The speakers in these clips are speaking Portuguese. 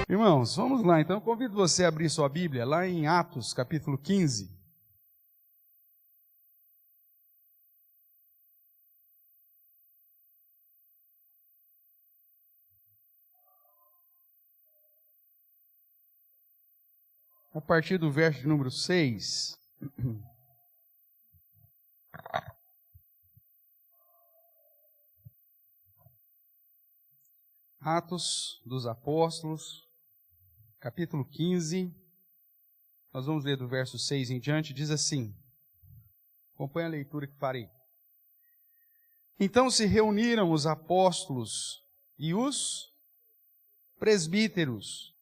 Irmãos, vamos lá. Então, convido você a abrir sua Bíblia lá em Atos, capítulo 15. A partir do verso de número 6. Atos dos Apóstolos, capítulo 15. Nós vamos ler do verso 6 em diante. Diz assim. Acompanhe a leitura que farei. Então se reuniram os apóstolos e os presbíteros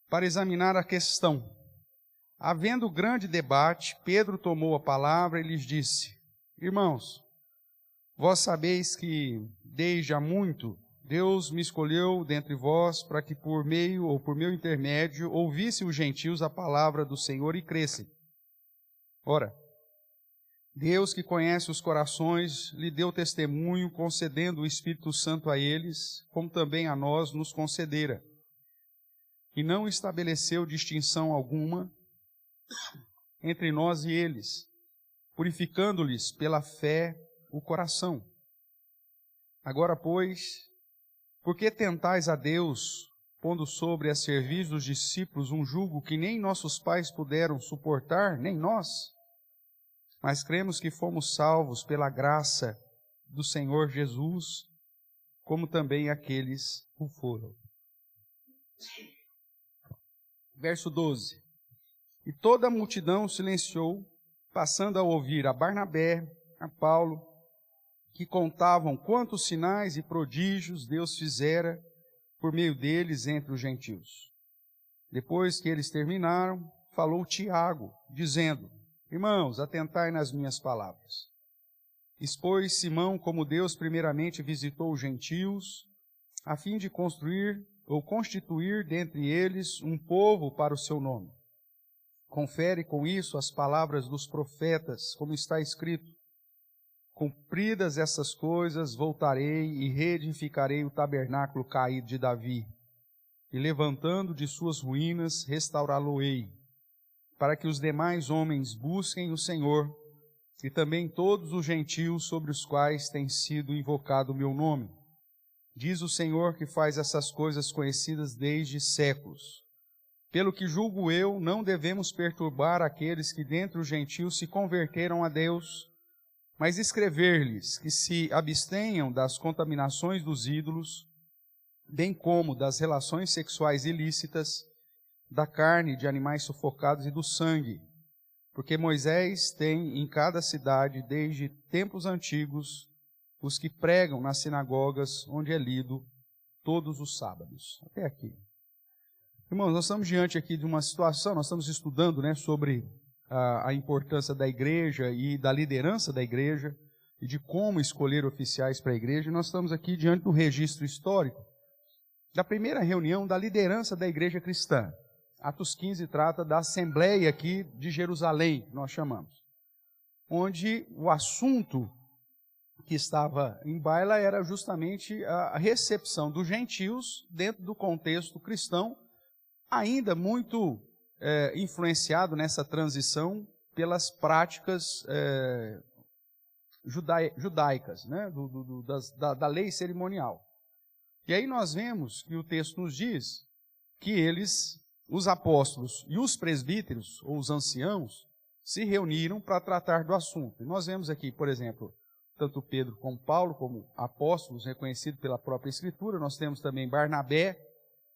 para examinar a questão. Havendo grande debate, Pedro tomou a palavra e lhes disse: Irmãos, vós sabeis que, desde há muito, Deus me escolheu dentre vós para que por meio ou por meu intermédio ouvisse os gentios a palavra do Senhor e crescem. Ora, Deus que conhece os corações lhe deu testemunho, concedendo o Espírito Santo a eles, como também a nós nos concedera. E não estabeleceu distinção alguma entre nós e eles, purificando-lhes pela fé o coração. Agora, pois, por que tentais a Deus, pondo sobre a cerviz dos discípulos um jugo que nem nossos pais puderam suportar, nem nós? Mas cremos que fomos salvos pela graça do Senhor Jesus, como também aqueles o foram. Verso 12. E toda a multidão silenciou, passando a ouvir a Barnabé, a Paulo, que contavam quantos sinais e prodígios Deus fizera por meio deles entre os gentios. Depois que eles terminaram, falou Tiago, dizendo: Irmãos, atentai nas minhas palavras. Expôs Simão como Deus primeiramente visitou os gentios, a fim de construir ou constituir dentre eles um povo para o seu nome. Confere com isso as palavras dos profetas, como está escrito: Cumpridas essas coisas, voltarei e reedificarei o tabernáculo caído de Davi, e levantando de suas ruínas, restaurá-lo-ei, para que os demais homens busquem o Senhor, e também todos os gentios sobre os quais tem sido invocado o meu nome. Diz o Senhor que faz essas coisas conhecidas desde séculos. Pelo que julgo eu, não devemos perturbar aqueles que dentre os gentios se converteram a Deus, mas escrever-lhes que se abstenham das contaminações dos ídolos, bem como das relações sexuais ilícitas, da carne de animais sufocados e do sangue, porque Moisés tem em cada cidade, desde tempos antigos, os que pregam nas sinagogas, onde é lido todos os sábados. Até aqui. Irmãos, nós estamos diante aqui de uma situação, nós estamos estudando, sobre a importância da igreja e da liderança da igreja, e de como escolher oficiais para a igreja, e nós estamos aqui diante do registro histórico da primeira reunião da liderança da igreja cristã. Atos 15 trata da Assembleia aqui de Jerusalém, nós chamamos, onde o assunto que estava em baila era justamente a recepção dos gentios dentro do contexto cristão, ainda muito influenciado nessa transição pelas práticas judaicas, da lei cerimonial. E aí nós vemos que o texto nos diz que eles, os apóstolos e os presbíteros, ou os anciãos, se reuniram para tratar do assunto. E nós vemos aqui, por exemplo, tanto Pedro como Paulo, como apóstolos reconhecidos pela própria Escritura. Nós temos também Barnabé,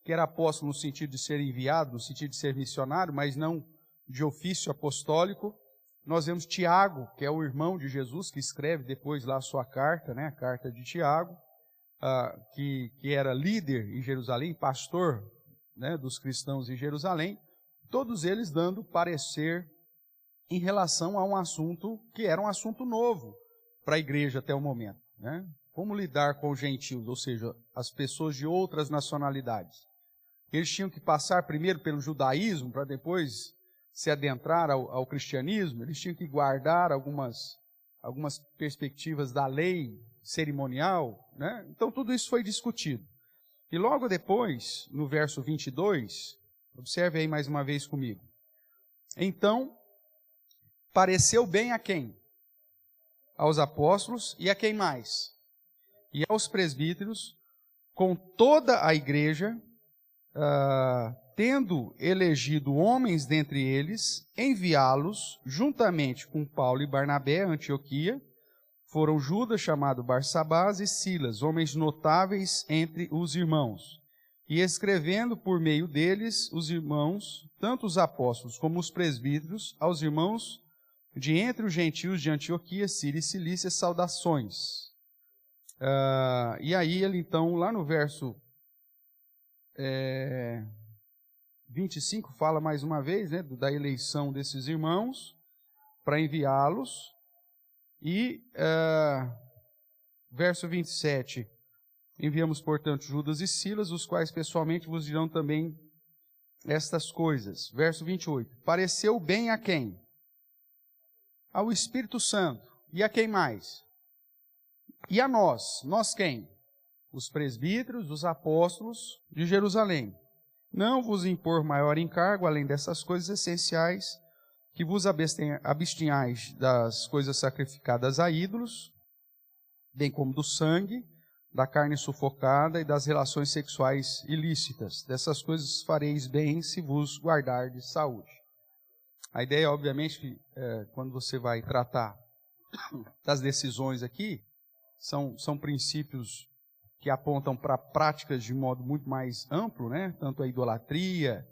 que era apóstolo no sentido de ser enviado, no sentido de ser missionário, mas não de ofício apostólico. Nós vemos Tiago, que é o irmão de Jesus, que escreve depois lá a sua carta, a carta de Tiago, que era líder em Jerusalém, pastor dos cristãos em Jerusalém, todos eles dando parecer em relação a um assunto que era um assunto novo para a igreja até o momento. Como lidar com os gentios, ou seja, as pessoas de outras nacionalidades. Eles tinham que passar primeiro pelo judaísmo para depois se adentrar ao cristianismo. Eles tinham que guardar algumas perspectivas da lei cerimonial. Então tudo isso foi discutido. E logo depois, no verso 22, observe aí mais uma vez comigo. Então, pareceu bem a quem? Aos apóstolos e a quem mais? E aos presbíteros, com toda a igreja, tendo elegido homens dentre eles, enviá-los, juntamente com Paulo e Barnabé, a Antioquia, foram Judas, chamado Barsabás, e Silas, homens notáveis entre os irmãos. E escrevendo por meio deles, os irmãos, tanto os apóstolos como os presbíteros, aos irmãos de entre os gentios de Antioquia, Síria e Cilícia, saudações. E aí ele então, lá no verso 25, fala mais uma vez, né, da eleição desses irmãos, para enviá-los. E verso 27, enviamos, portanto, Judas e Silas, os quais pessoalmente vos dirão também estas coisas. Verso 28, pareceu bem a quem? Ao Espírito Santo. E a quem mais? E a nós. Nós quem? Os presbíteros, os apóstolos de Jerusalém. Não vos impor maior encargo, além dessas coisas essenciais, que vos abstinhais das coisas sacrificadas a ídolos, bem como do sangue, da carne sufocada e das relações sexuais ilícitas. Dessas coisas fareis bem se vos guardardes saúde. A ideia, obviamente, que quando você vai tratar das decisões aqui, são princípios que apontam para práticas de modo muito mais amplo, né? Tanto a idolatria,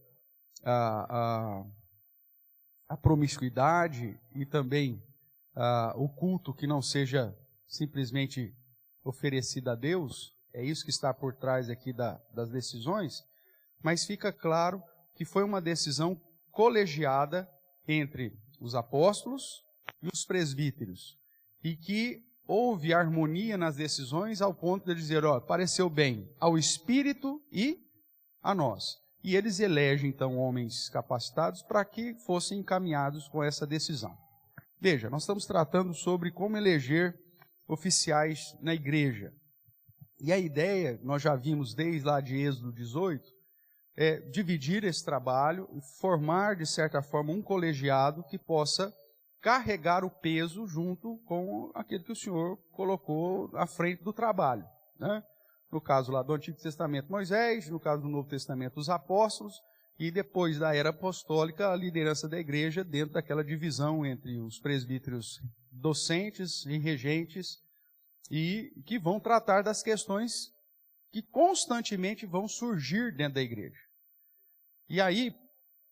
a promiscuidade e também o culto que não seja simplesmente oferecido a Deus. É isso que está por trás aqui das decisões, mas fica claro que foi uma decisão colegiada entre os apóstolos e os presbíteros, e que houve harmonia nas decisões ao ponto de dizer, pareceu bem ao Espírito e a nós. E eles elegem, então, homens capacitados para que fossem encaminhados com essa decisão. Veja, nós estamos tratando sobre como eleger oficiais na igreja. E a ideia, nós já vimos desde lá de Êxodo 18, é dividir esse trabalho e formar, de certa forma, um colegiado que possa carregar o peso junto com aquele que o Senhor colocou à frente do trabalho, né? No caso lá do Antigo Testamento, Moisés, no caso do Novo Testamento, os apóstolos, e depois da era apostólica, a liderança da igreja dentro daquela divisão entre os presbíteros docentes e regentes, e que vão tratar das questões que constantemente vão surgir dentro da igreja. E aí,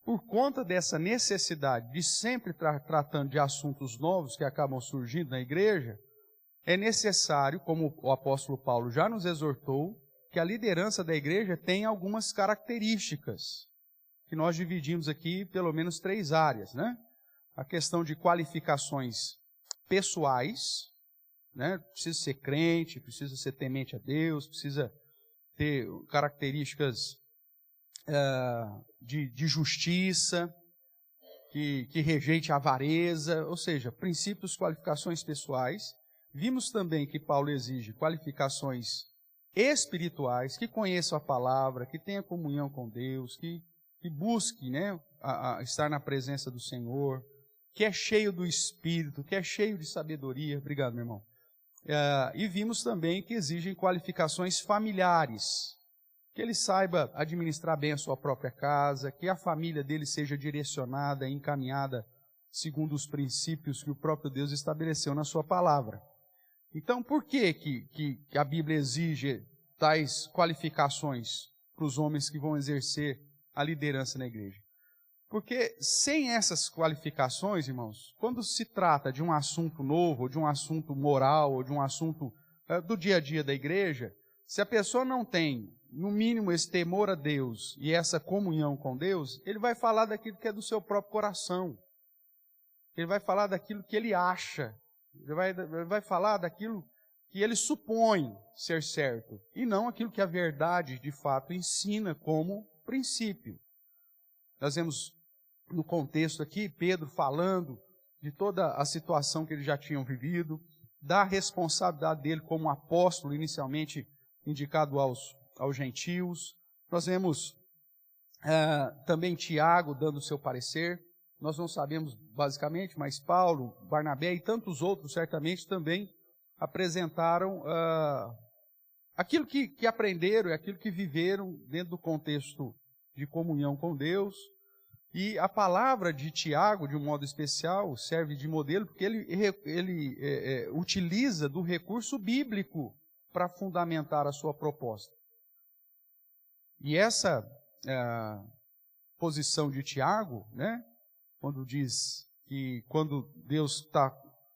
por conta dessa necessidade de sempre estar tratando de assuntos novos que acabam surgindo na igreja, é necessário, como o apóstolo Paulo já nos exortou, que a liderança da igreja tenha algumas características, que nós dividimos aqui pelo menos 3 áreas, né? A questão de qualificações pessoais, né? Precisa ser crente, precisa ser temente a Deus, precisa ter características de justiça, que rejeite a avareza, ou seja, princípios, qualificações pessoais. Vimos também que Paulo exige qualificações espirituais, que conheçam a palavra, que tenha comunhão com Deus, que busque, né, a estar na presença do Senhor, que é cheio do Espírito, que é cheio de sabedoria. Obrigado, meu irmão. E vimos também que exigem qualificações familiares, que ele saiba administrar bem a sua própria casa, que a família dele seja direcionada e encaminhada segundo os princípios que o próprio Deus estabeleceu na sua palavra. Então, por que a Bíblia exige tais qualificações para os homens que vão exercer a liderança na igreja? Porque sem essas qualificações, irmãos, quando se trata de um assunto novo, ou de um assunto moral, ou de um assunto do dia a dia da igreja, se a pessoa não tem, no mínimo, esse temor a Deus e essa comunhão com Deus, ele vai falar daquilo que é do seu próprio coração. Ele vai falar daquilo que ele acha. Ele vai falar daquilo que ele supõe ser certo, e não aquilo que a verdade, de fato, ensina como princípio. Nós vemos no contexto aqui, Pedro falando de toda a situação que eles já tinham vivido, da responsabilidade dele como apóstolo, inicialmente indicado aos gentios. Nós vemos também Tiago dando o seu parecer. Nós não sabemos basicamente, mas Paulo, Barnabé e tantos outros certamente também apresentaram aquilo que aprenderam e aquilo que viveram dentro do contexto de comunhão com Deus. E a palavra de Tiago, de um modo especial, serve de modelo porque ele utiliza do recurso bíblico para fundamentar a sua proposta. E essa posição de Tiago, né, quando diz que quando Deus está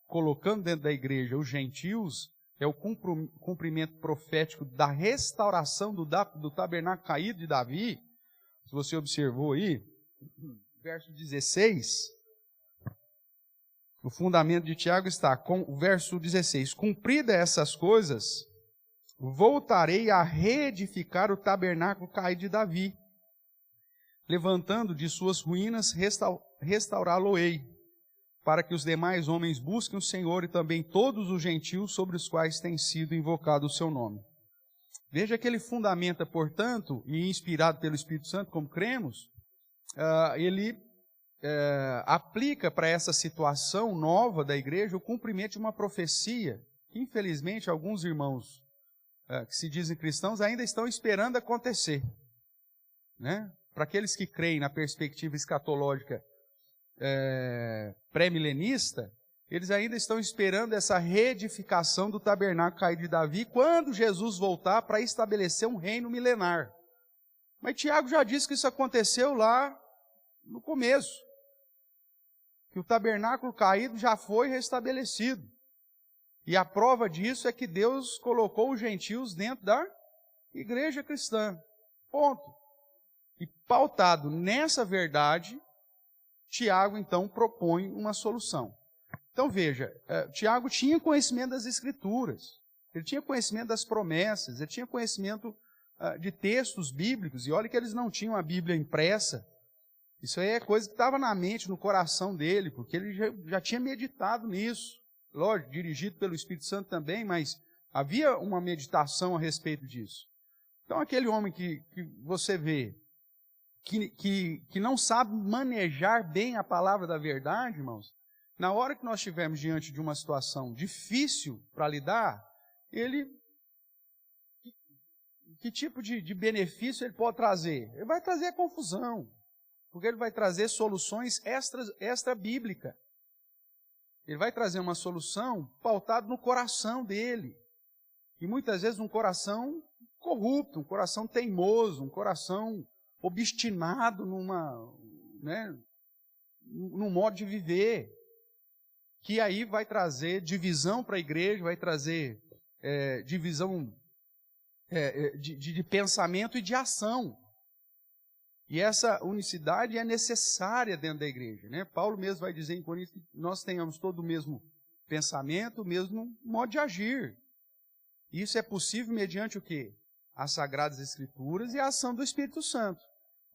colocando dentro da igreja os gentios, é o cumprimento profético da restauração do tabernáculo caído de Davi. Se você observou aí, verso 16, o fundamento de Tiago está com o verso 16: cumpridas essas coisas, voltarei a reedificar o tabernáculo caído de Davi, levantando de suas ruínas, restaurá-lo-ei, para que os demais homens busquem o Senhor e também todos os gentios sobre os quais tem sido invocado o seu nome. Veja que ele fundamenta, portanto, e inspirado pelo Espírito Santo, como cremos, ele aplica para essa situação nova da igreja o cumprimento de uma profecia que, infelizmente, alguns irmãos que se dizem cristãos ainda estão esperando acontecer, né? Para aqueles que creem na perspectiva escatológica pré-milenista, eles ainda estão esperando essa reedificação do tabernáculo caído de Davi quando Jesus voltar para estabelecer um reino milenar. Mas Tiago já disse que isso aconteceu lá no começo, que o tabernáculo caído já foi restabelecido. E a prova disso é que Deus colocou os gentios dentro da igreja cristã. Ponto. E pautado nessa verdade, Tiago então propõe uma solução. Então veja, Tiago tinha conhecimento das Escrituras, ele tinha conhecimento das promessas, ele tinha conhecimento de textos bíblicos, e olha que eles não tinham a Bíblia impressa. Isso aí é coisa que estava na mente, no coração dele, porque ele já tinha meditado nisso. Lógico, dirigido pelo Espírito Santo também, mas havia uma meditação a respeito disso. Então aquele homem que você vê, que não sabe manejar bem a palavra da verdade, irmãos, na hora que nós estivermos diante de uma situação difícil para lidar, que tipo de benefício ele pode trazer? Ele vai trazer a confusão, porque ele vai trazer soluções extra-bíblicas. Ele vai trazer uma solução pautada no coração dele. E muitas vezes um coração corrupto, um coração teimoso, um coração obstinado num modo de viver, que aí vai trazer divisão para a igreja, vai trazer divisão de pensamento e de ação. E essa unicidade é necessária dentro da igreja, né? Paulo mesmo vai dizer em Coríntios que nós tenhamos todo o mesmo pensamento, o mesmo modo de agir. E isso é possível mediante o quê? As Sagradas Escrituras e a ação do Espírito Santo.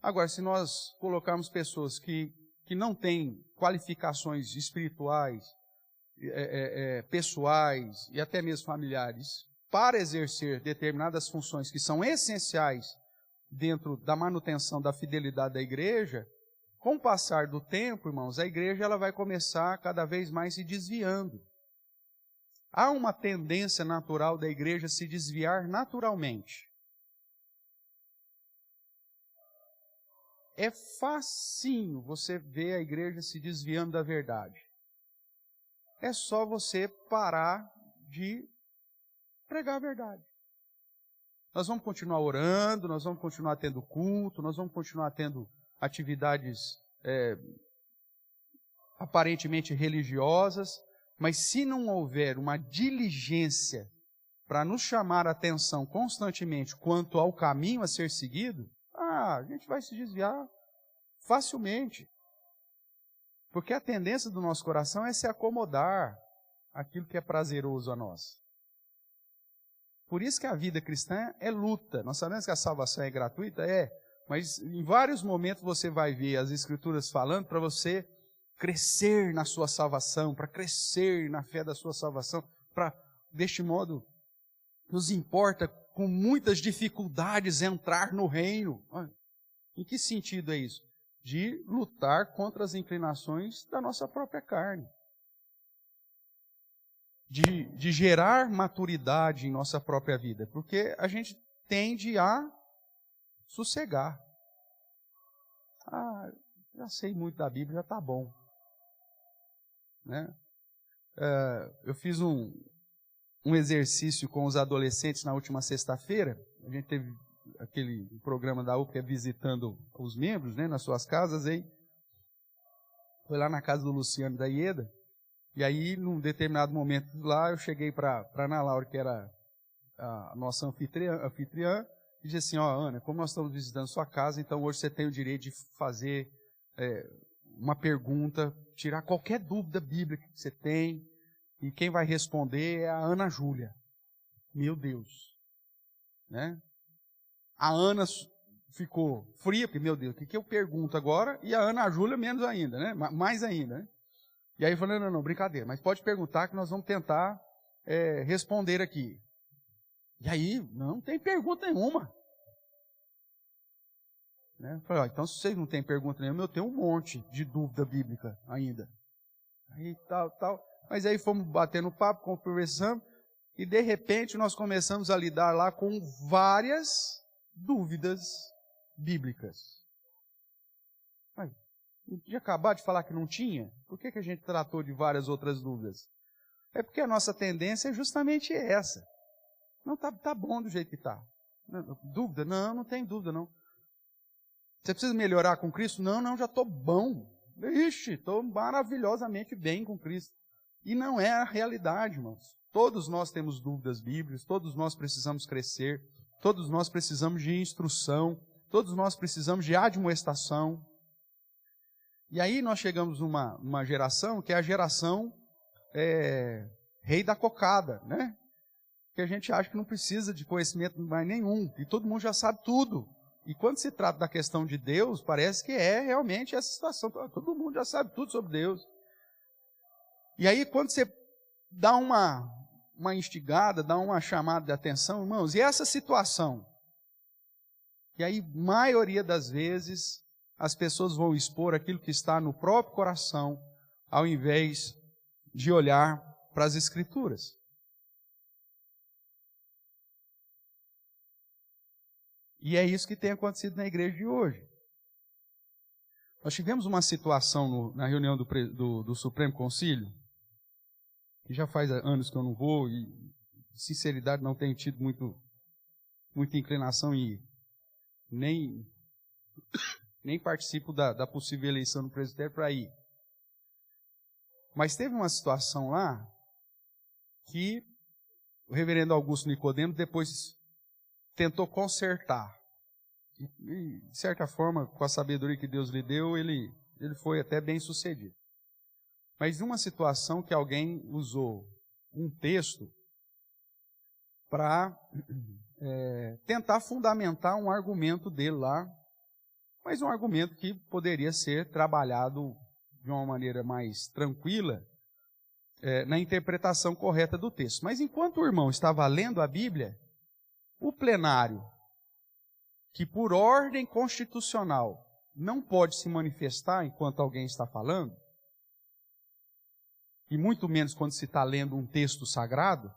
Agora, se nós colocarmos pessoas que não têm qualificações espirituais, pessoais e até mesmo familiares para exercer determinadas funções que são essenciais dentro da manutenção da fidelidade da igreja, com o passar do tempo, irmãos, a igreja ela vai começar cada vez mais se desviando. Há uma tendência natural da igreja se desviar naturalmente. É facinho você ver a igreja se desviando da verdade. É só você parar de pregar a verdade. Nós vamos continuar orando, nós vamos continuar tendo culto, nós vamos continuar tendo atividades aparentemente religiosas, mas se não houver uma diligência para nos chamar a atenção constantemente quanto ao caminho a ser seguido, a gente vai se desviar facilmente. Porque a tendência do nosso coração é se acomodar àquilo que é prazeroso a nós. Por isso que a vida cristã é luta. Nós sabemos que a salvação é gratuita? Mas em vários momentos você vai ver as Escrituras falando para você crescer na sua salvação, para crescer na fé da sua salvação, para, deste modo, nos importa com muitas dificuldades entrar no reino. Em que sentido é isso? De lutar contra as inclinações da nossa própria carne. De gerar maturidade em nossa própria vida. Porque a gente tende a sossegar. Já sei muito da Bíblia, já está bom. Né? Eu fiz um exercício com os adolescentes na última sexta-feira. A gente teve aquele programa da UPA visitando os membros, né, nas suas casas. Aí foi lá na casa do Luciano e da Ieda. E aí, num determinado momento lá, eu cheguei para Ana Laura, que era a nossa anfitriã, e disse assim: Ana, como nós estamos visitando sua casa, então hoje você tem o direito de fazer uma pergunta, tirar qualquer dúvida bíblica que você tem, e quem vai responder é a Ana Júlia. Meu Deus. Né? A Ana ficou fria, porque, meu Deus, o que eu pergunto agora? E a Ana Júlia menos ainda, né? Mais ainda, né? E aí eu falei, não, brincadeira, mas pode perguntar que nós vamos tentar responder aqui. E aí, não tem pergunta nenhuma. Né? Eu falei, então se vocês não têm pergunta nenhuma, eu tenho um monte de dúvida bíblica ainda. Aí tal. Mas aí fomos batendo papo, conversando, e de repente nós começamos a lidar lá com várias dúvidas bíblicas. Não tinha acabado de falar que não tinha? Por que a gente tratou de várias outras dúvidas? É porque a nossa tendência é justamente essa. Não, tá bom do jeito que está. Dúvida? Não tem dúvida, não. Você precisa melhorar com Cristo? Não, já estou bom. Ixi, estou maravilhosamente bem com Cristo. E não é a realidade, irmãos. Todos nós temos dúvidas bíblicas, todos nós precisamos crescer, todos nós precisamos de instrução, todos nós precisamos de admoestação. E aí nós chegamos numa geração que é a geração rei da cocada, né? Que a gente acha que não precisa de conhecimento mais nenhum, e todo mundo já sabe tudo. E quando se trata da questão de Deus, parece que é realmente essa situação. Todo mundo já sabe tudo sobre Deus. E aí quando você dá uma instigada, dá uma chamada de atenção, irmãos, e essa situação? E aí, maioria das vezes, as pessoas vão expor aquilo que está no próprio coração, ao invés de olhar para as Escrituras. E é isso que tem acontecido na igreja de hoje. Nós tivemos uma situação na reunião do Supremo Concílio, que já faz anos que eu não vou, e, sinceridade, não tenho tido muita inclinação em ir. Nem participo da possível eleição do presbitério para ir. Mas teve uma situação lá que o reverendo Augusto Nicodemo depois tentou consertar. E, de certa forma, com a sabedoria que Deus lhe deu, ele foi até bem sucedido. Mas numa situação que alguém usou um texto para tentar fundamentar um argumento dele lá, mas um argumento que poderia ser trabalhado de uma maneira mais tranquila na interpretação correta do texto. Mas enquanto o irmão estava lendo a Bíblia, o plenário, que por ordem constitucional não pode se manifestar enquanto alguém está falando, e muito menos quando se está lendo um texto sagrado,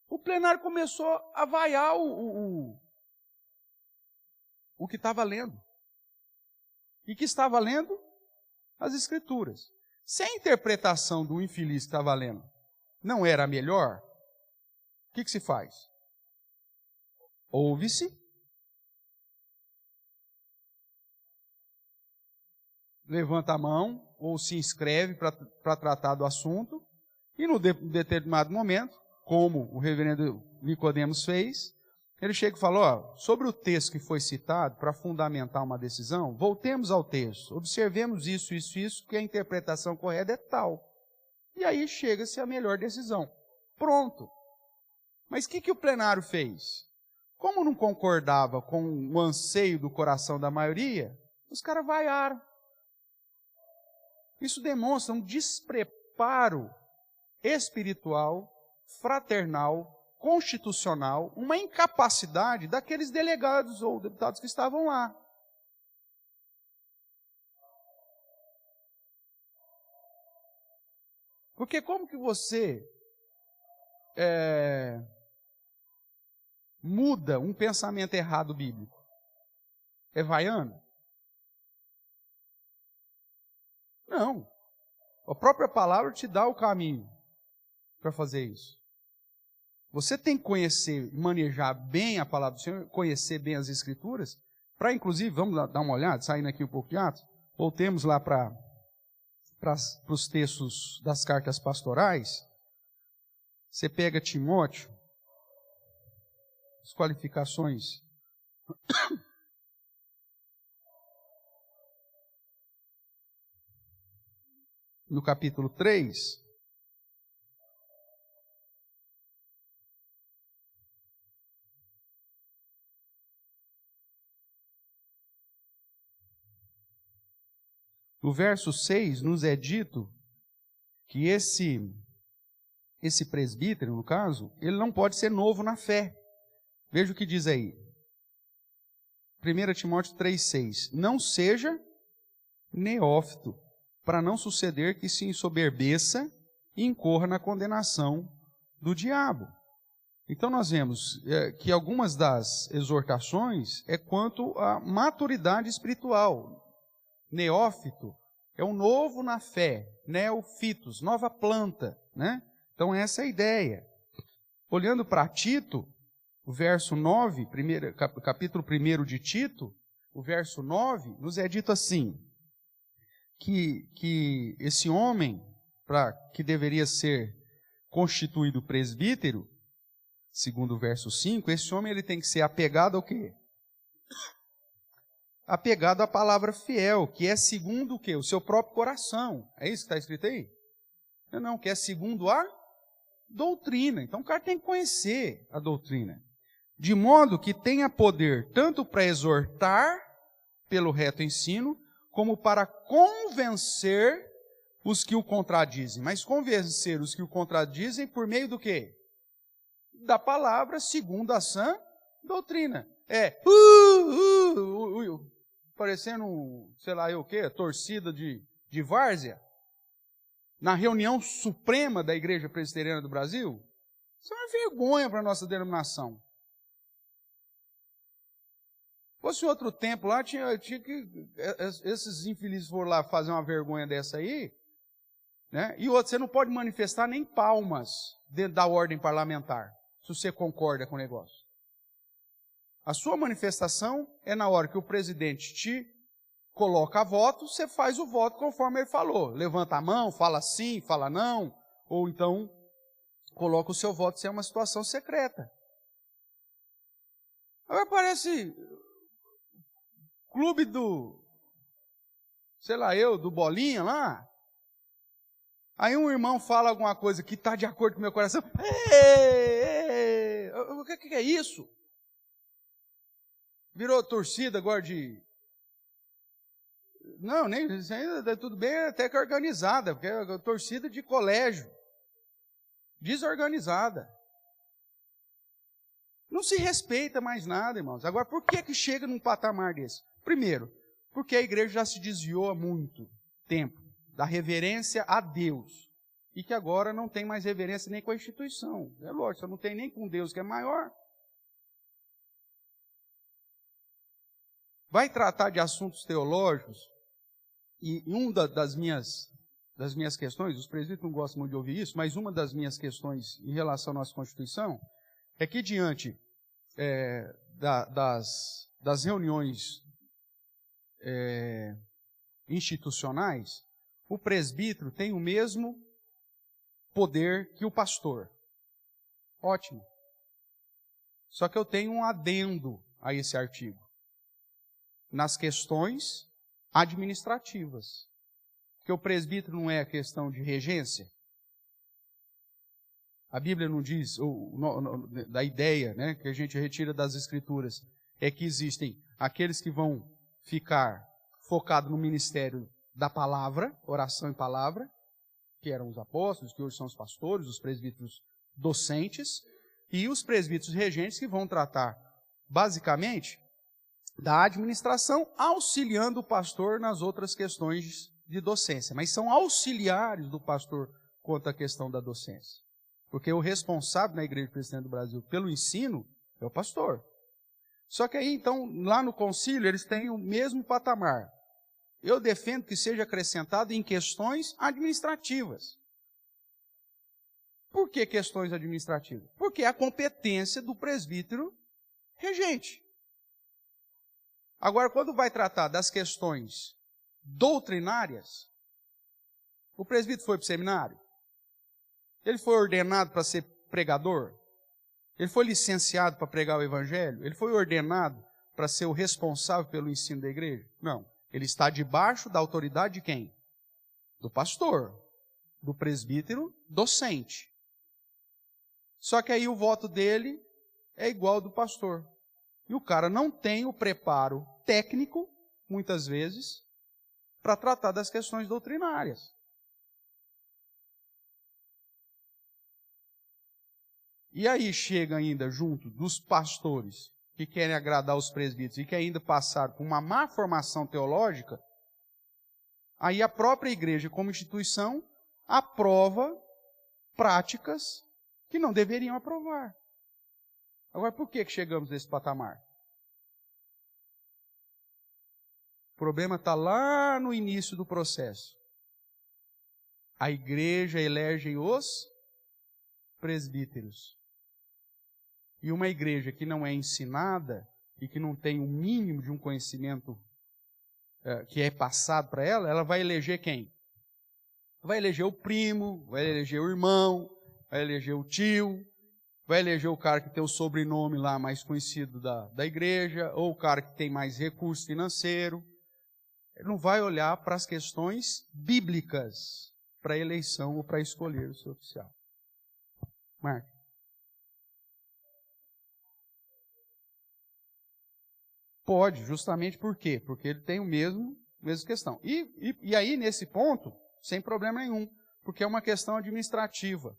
o plenário começou a vaiar o que estava lendo. E que estava lendo as Escrituras. Se a interpretação do infeliz que estava lendo não era a melhor, o que se faz? Ouve-se, levanta a mão ou se inscreve para tratar do assunto, e no determinado momento, como o reverendo Nicodemos fez, ele chega e fala, sobre o texto que foi citado para fundamentar uma decisão, voltemos ao texto, observemos isso, que a interpretação correta é tal. E aí chega-se à melhor decisão. Pronto. Mas o que o plenário fez? Como não concordava com o anseio do coração da maioria, os caras vaiaram. Isso demonstra um despreparo espiritual, fraternal, constitucional, uma incapacidade daqueles delegados ou deputados que estavam lá. Porque como que você muda um pensamento errado bíblico? É vaiano? Não. A própria palavra te dá o caminho para fazer isso. Você tem que conhecer e manejar bem a palavra do Senhor, conhecer bem as Escrituras, para inclusive, vamos dar uma olhada, saindo aqui um pouco de Atos, voltemos lá para os textos das cartas pastorais. Você pega Timóteo, as qualificações. No capítulo 3, no verso 6, nos é dito que esse presbítero, no caso, ele não pode ser novo na fé. Veja o que diz aí. 1 Timóteo 3,6. Não seja neófito, para não suceder que se ensoberbeça e incorra na condenação do diabo. Então nós vemos que algumas das exortações é quanto à maturidade espiritual. Neófito é o novo na fé, neofitos, nova planta, né? Então essa é a ideia. Olhando para Tito, o verso 9, capítulo 1 de Tito, o verso 9, nos é dito assim, que esse homem, que deveria ser constituído presbítero, segundo o verso 5, esse homem ele tem que ser apegado ao quê? Apegado à palavra fiel, que é segundo o quê? O seu próprio coração. É isso que está escrito aí? Não, que é segundo a doutrina. Então o cara tem que conhecer a doutrina. De modo que tenha poder tanto para exortar pelo reto ensino, como para convencer os que o contradizem. Mas convencer os que o contradizem por meio do quê? Da palavra segundo a sã doutrina. Parecendo, sei lá eu o quê, torcida de várzea, na reunião suprema da Igreja Presbiteriana do Brasil. Isso é uma vergonha para a nossa denominação. Fosse outro tempo lá, tinha que... Esses infelizes foram lá fazer uma vergonha dessa aí, né? E outro, você não pode manifestar nem palmas dentro da ordem parlamentar, se você concorda com o negócio. A sua manifestação é na hora que o presidente te coloca a voto, você faz o voto conforme ele falou. Levanta a mão, fala sim, fala não, ou então coloca o seu voto se é uma situação secreta. Agora parece clube do, sei lá eu, do Bolinha lá. Aí um irmão fala alguma coisa que está de acordo com o meu coração. O que é isso? Virou torcida agora de... Não, nem isso ainda tudo bem, até que organizada, porque é torcida de colégio. Desorganizada. Não se respeita mais nada, irmãos. Agora, por que chega num patamar desse? Primeiro, porque a igreja já se desviou há muito tempo da reverência a Deus. E que agora não tem mais reverência nem com a instituição. É lógico, só não tem nem com Deus que é maior. Vai tratar de assuntos teológicos, e uma das minhas questões, os presbíteros não gostam muito de ouvir isso, mas uma das minhas questões em relação à nossa Constituição é que diante das reuniões institucionais, o presbítero tem o mesmo poder que o pastor. Ótimo. Só que eu tenho um adendo a esse artigo. Nas questões administrativas. Porque o presbítero não é a questão de regência. A Bíblia não diz, da ideia, né, que a gente retira das Escrituras, é que existem aqueles que vão ficar focados no ministério da palavra, oração e palavra, que eram os apóstolos, que hoje são os pastores, os presbíteros docentes, e os presbíteros regentes que vão tratar, basicamente, da administração, auxiliando o pastor nas outras questões de docência. Mas são auxiliares do pastor quanto à questão da docência. Porque o responsável na Igreja Presbiteriana do Brasil pelo ensino é o pastor. Só que aí, então, lá no concílio, eles têm o mesmo patamar. Eu defendo que seja acrescentado em questões administrativas. Por que questões administrativas? Porque é a competência do presbítero regente. Agora, quando vai tratar das questões doutrinárias, o presbítero foi para o seminário? Ele foi ordenado para ser pregador? Ele foi licenciado para pregar o evangelho? Ele foi ordenado para ser o responsável pelo ensino da igreja? Não. Ele está debaixo da autoridade de quem? Do pastor, do presbítero docente. Só que aí o voto dele é igual ao do pastor. E o cara não tem o preparo técnico, muitas vezes, para tratar das questões doutrinárias. E aí chega ainda junto dos pastores que querem agradar os presbíteros e que ainda passaram por uma má formação teológica, aí a própria igreja, como instituição, aprova práticas que não deveriam aprovar. Agora, por que chegamos nesse patamar? O problema está lá no início do processo. A igreja elege os presbíteros. E uma igreja que não é ensinada e que não tem o mínimo de um conhecimento que é passado para ela, ela vai eleger quem? Vai eleger o primo, vai eleger o irmão, vai eleger o tio, vai eleger o cara que tem o sobrenome lá mais conhecido da igreja, ou o cara que tem mais recurso financeiro. Ele não vai olhar para as questões bíblicas para a eleição ou para escolher o seu oficial. Marco. Pode, justamente por quê? Porque ele tem a mesma questão. E aí, nesse ponto, sem problema nenhum, porque é uma questão administrativa.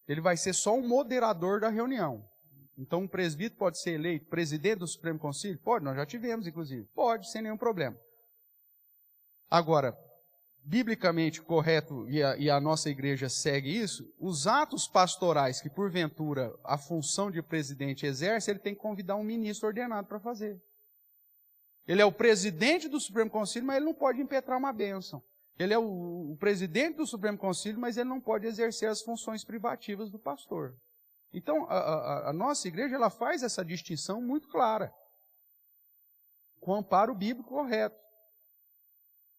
Ele vai ser só um moderador da reunião. Então, um presbítero pode ser eleito presidente do Supremo Concílio? Pode, nós já tivemos, inclusive. Pode, sem nenhum problema. Agora, biblicamente correto, e a nossa igreja segue isso, os atos pastorais que, porventura, a função de presidente exerce, ele tem que convidar um ministro ordenado para fazer. Ele é o presidente do Supremo Concílio, mas ele não pode impetrar uma bênção. Ele é o presidente do Supremo Concílio, mas ele não pode exercer as funções privativas do pastor. Então, a nossa igreja ela faz essa distinção muito clara, com o amparo bíblico correto.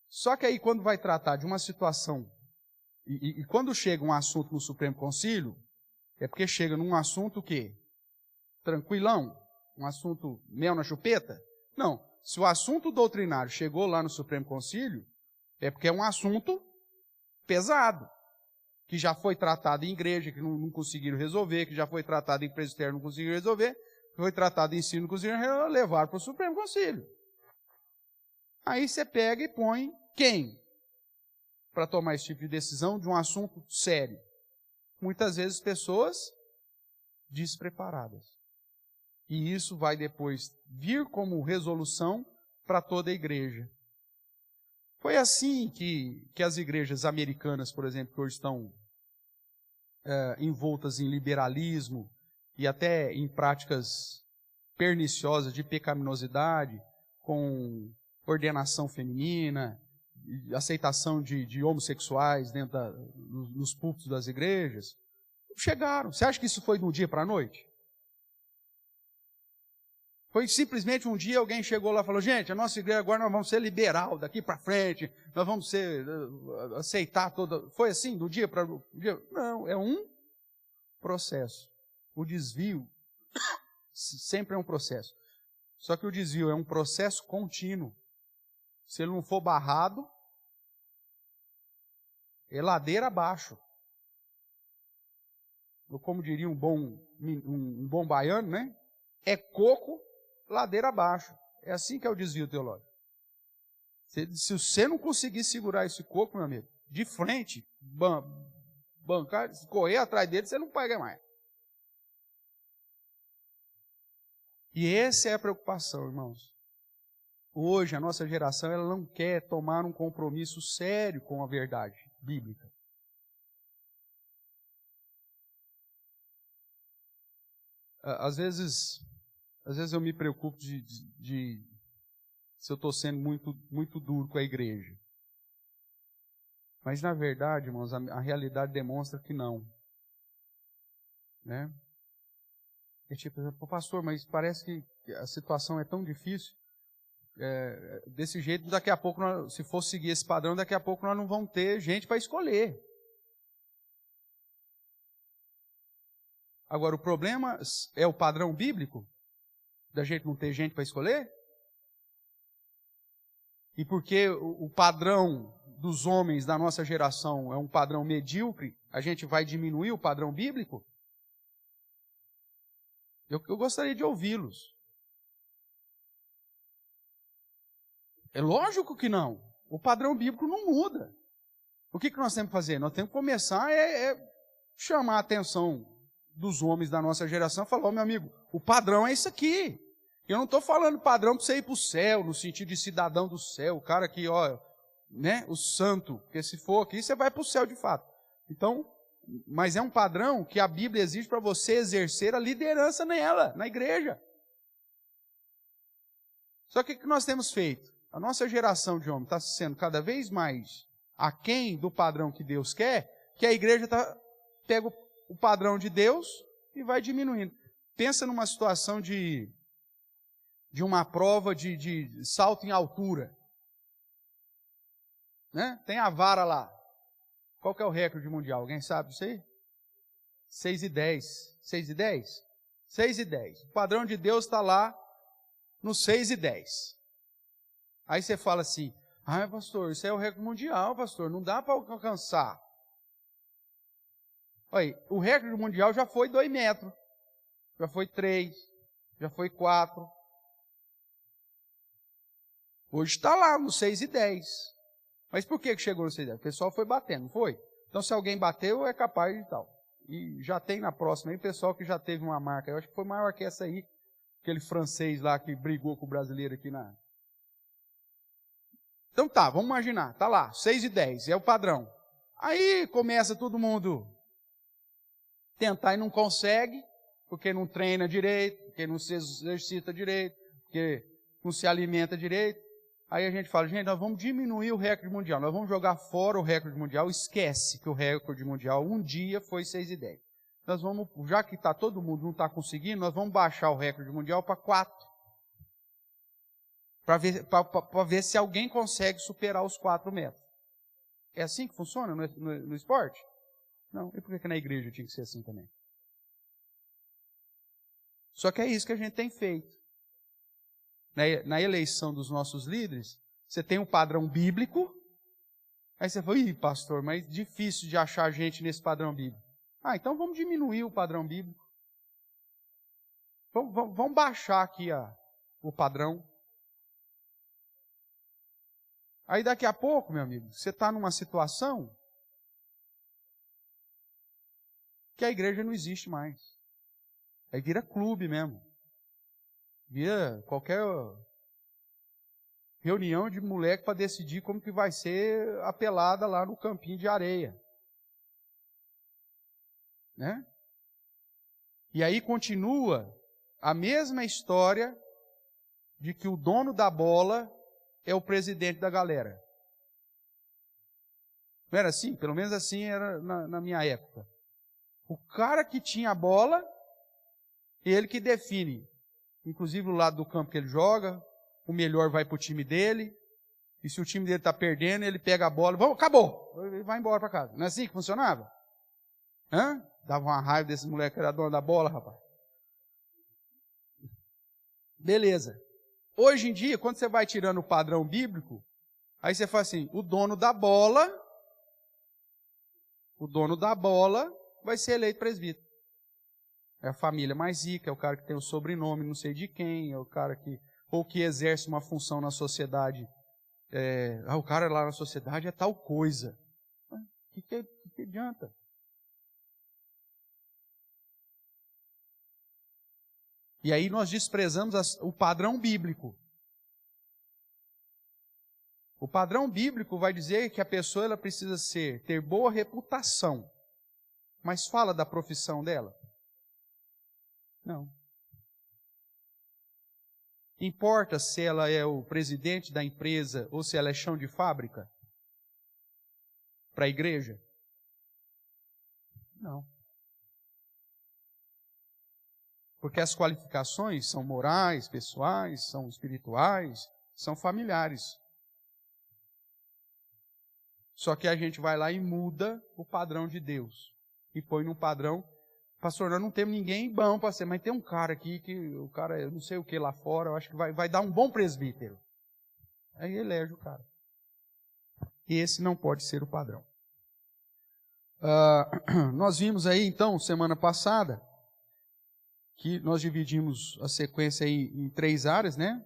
Só que aí, quando vai tratar de uma situação, e quando chega um assunto no Supremo Concílio, é porque chega num assunto o quê? Tranquilão? Um assunto mel na chupeta? Não. Se o assunto doutrinário chegou lá no Supremo Concílio, é porque é um assunto pesado, que já foi tratado em igreja, que não conseguiram resolver, que já foi tratado em presbitério, não conseguiram resolver, que foi tratado em ensino, não conseguiram levar para o Supremo Concílio. Aí você pega e põe quem para tomar esse tipo de decisão de um assunto sério? Muitas vezes pessoas despreparadas. E isso vai depois vir como resolução para toda a igreja. Foi assim que as igrejas americanas, por exemplo, que hoje estão envoltas em liberalismo e até em práticas perniciosas de pecaminosidade, com ordenação feminina, aceitação de homossexuais dentro nos púlpitos das igrejas, chegaram. Você acha que isso foi de um dia para a noite? Foi simplesmente um dia alguém chegou lá e falou, gente, a nossa igreja agora nós vamos ser liberal daqui para frente, nós vamos aceitar toda... Foi assim, do dia para o dia? Não, é um processo. O desvio sempre é um processo. Só que o desvio é um processo contínuo. Se ele não for barrado, é ladeira abaixo. Ou como diria um bom baiano, né? É coco, ladeira abaixo. É assim que é o desvio teológico. Se você não conseguir segurar esse coco, meu amigo, de frente, bancar, se correr atrás dele, você não paga mais. E essa é a preocupação, irmãos. Hoje, a nossa geração, ela não quer tomar um compromisso sério com a verdade bíblica. Às vezes eu me preocupo se eu estou sendo muito duro com a igreja. Mas, na verdade, irmãos, a realidade demonstra que não. Né? É tipo, pastor, mas parece que a situação é tão difícil. Desse jeito, daqui a pouco, se for seguir esse padrão, daqui a pouco nós não vamos ter gente para escolher. Agora, o problema é o padrão bíblico? Da gente não ter gente para escolher? E porque o padrão dos homens da nossa geração é um padrão medíocre, a gente vai diminuir o padrão bíblico? Eu gostaria de ouvi-los. É lógico que não. O padrão bíblico não muda. O que nós temos que fazer? Nós temos que começar chamar a atenção dos homens da nossa geração e falar, meu amigo, o padrão é isso aqui. Eu não estou falando padrão para você ir para o céu, no sentido de cidadão do céu, o cara que, né, o santo, porque se for aqui, você vai para o céu de fato. Então, mas é um padrão que a Bíblia exige para você exercer a liderança nela, na igreja. Só que o que nós temos feito? A nossa geração de homens está sendo cada vez mais aquém do padrão que Deus quer, que a igreja pega o padrão de Deus e vai diminuindo. Pensa numa situação de uma prova de salto em altura. Né? Tem a vara lá. Qual que é o recorde mundial? Alguém sabe disso aí? 6,10. 6,10? 6,10. O padrão de Deus está lá no 6,10. Aí você fala assim, pastor, isso é o recorde mundial, pastor, não dá para alcançar. Olha, o recorde mundial já foi 2 metros, já foi 3, já foi 4. Hoje está lá no 6,10. Mas por que chegou no 6,10? O pessoal foi batendo, não foi? Então se alguém bateu, é capaz de tal. E já tem na próxima aí, pessoal que já teve uma marca, eu acho que foi maior que essa aí, aquele francês lá que brigou com o brasileiro aqui na... Então tá, vamos imaginar, tá lá, 6,10, é o padrão. Aí começa todo mundo tentar e não consegue, porque não treina direito, porque não se exercita direito, porque não se alimenta direito. Aí a gente fala, gente, nós vamos diminuir o recorde mundial, nós vamos jogar fora o recorde mundial, esquece que o recorde mundial um dia foi 6,10. Nós vamos, já que todo mundo não está conseguindo, nós vamos baixar o recorde mundial para 4. Para ver se alguém consegue superar os 4 metros. É assim que funciona no esporte? Não. E por que na igreja tinha que ser assim também? Só que é isso que a gente tem feito. Na eleição dos nossos líderes, você tem um padrão bíblico, aí você fala, pastor, mas difícil de achar gente nesse padrão bíblico. Então vamos diminuir o padrão bíblico. Vamos baixar aqui o padrão. Aí daqui a pouco, meu amigo, você está numa situação que a igreja não existe mais. Aí vira clube mesmo. Vira qualquer reunião de moleque para decidir como que vai ser a pelada lá no campinho de areia. Né? E aí continua a mesma história de que o dono da bola é o presidente da galera. Não era assim? Pelo menos assim era na minha época. O cara que tinha a bola, ele que define. Inclusive o lado do campo que ele joga, o melhor vai para o time dele. E se o time dele está perdendo, ele pega a bola, acabou, ele vai embora para casa. Não é assim que funcionava? Dava uma raiva desse moleque que era dono da bola, rapaz. Beleza. Hoje em dia, quando você vai tirando o padrão bíblico, aí você fala assim, o dono da bola vai ser eleito presbítero. É a família mais rica, é o cara que tem o sobrenome não sei de quem, é o cara que exerce uma função na sociedade. O cara lá na sociedade é tal coisa. O que adianta? E aí nós desprezamos o padrão bíblico. O padrão bíblico vai dizer que a pessoa ela precisa ter boa reputação. Mas fala da profissão dela? Não. Importa se ela é o presidente da empresa ou se ela é chão de fábrica? Para a igreja? Não. Porque as qualificações são morais, pessoais, são espirituais, são familiares. Só que a gente vai lá e muda o padrão de Deus. E põe num padrão, pastor, nós não temos ninguém bom para ser, mas tem um cara aqui, que o cara, eu não sei o que lá fora, eu acho que vai dar um bom presbítero. Aí elege o cara. E esse não pode ser o padrão. Nós vimos aí, então, semana passada, que nós dividimos a sequência aí em 3 áreas, né?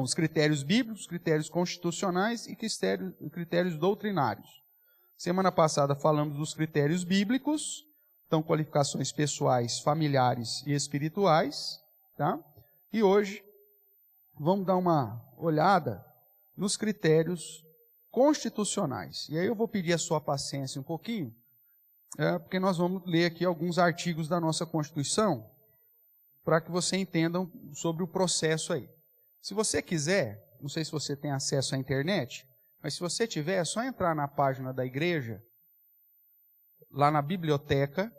Os critérios bíblicos, os critérios constitucionais e critérios doutrinários. Semana passada falamos dos critérios bíblicos, então qualificações pessoais, familiares e espirituais, tá? E hoje vamos dar uma olhada nos critérios constitucionais. E aí eu vou pedir a sua paciência um pouquinho, porque nós vamos ler aqui alguns artigos da nossa Constituição, para que você entenda sobre o processo aí. Se você quiser, não sei se você tem acesso à internet, mas se você tiver, é só entrar na página da igreja, lá na biblioteca,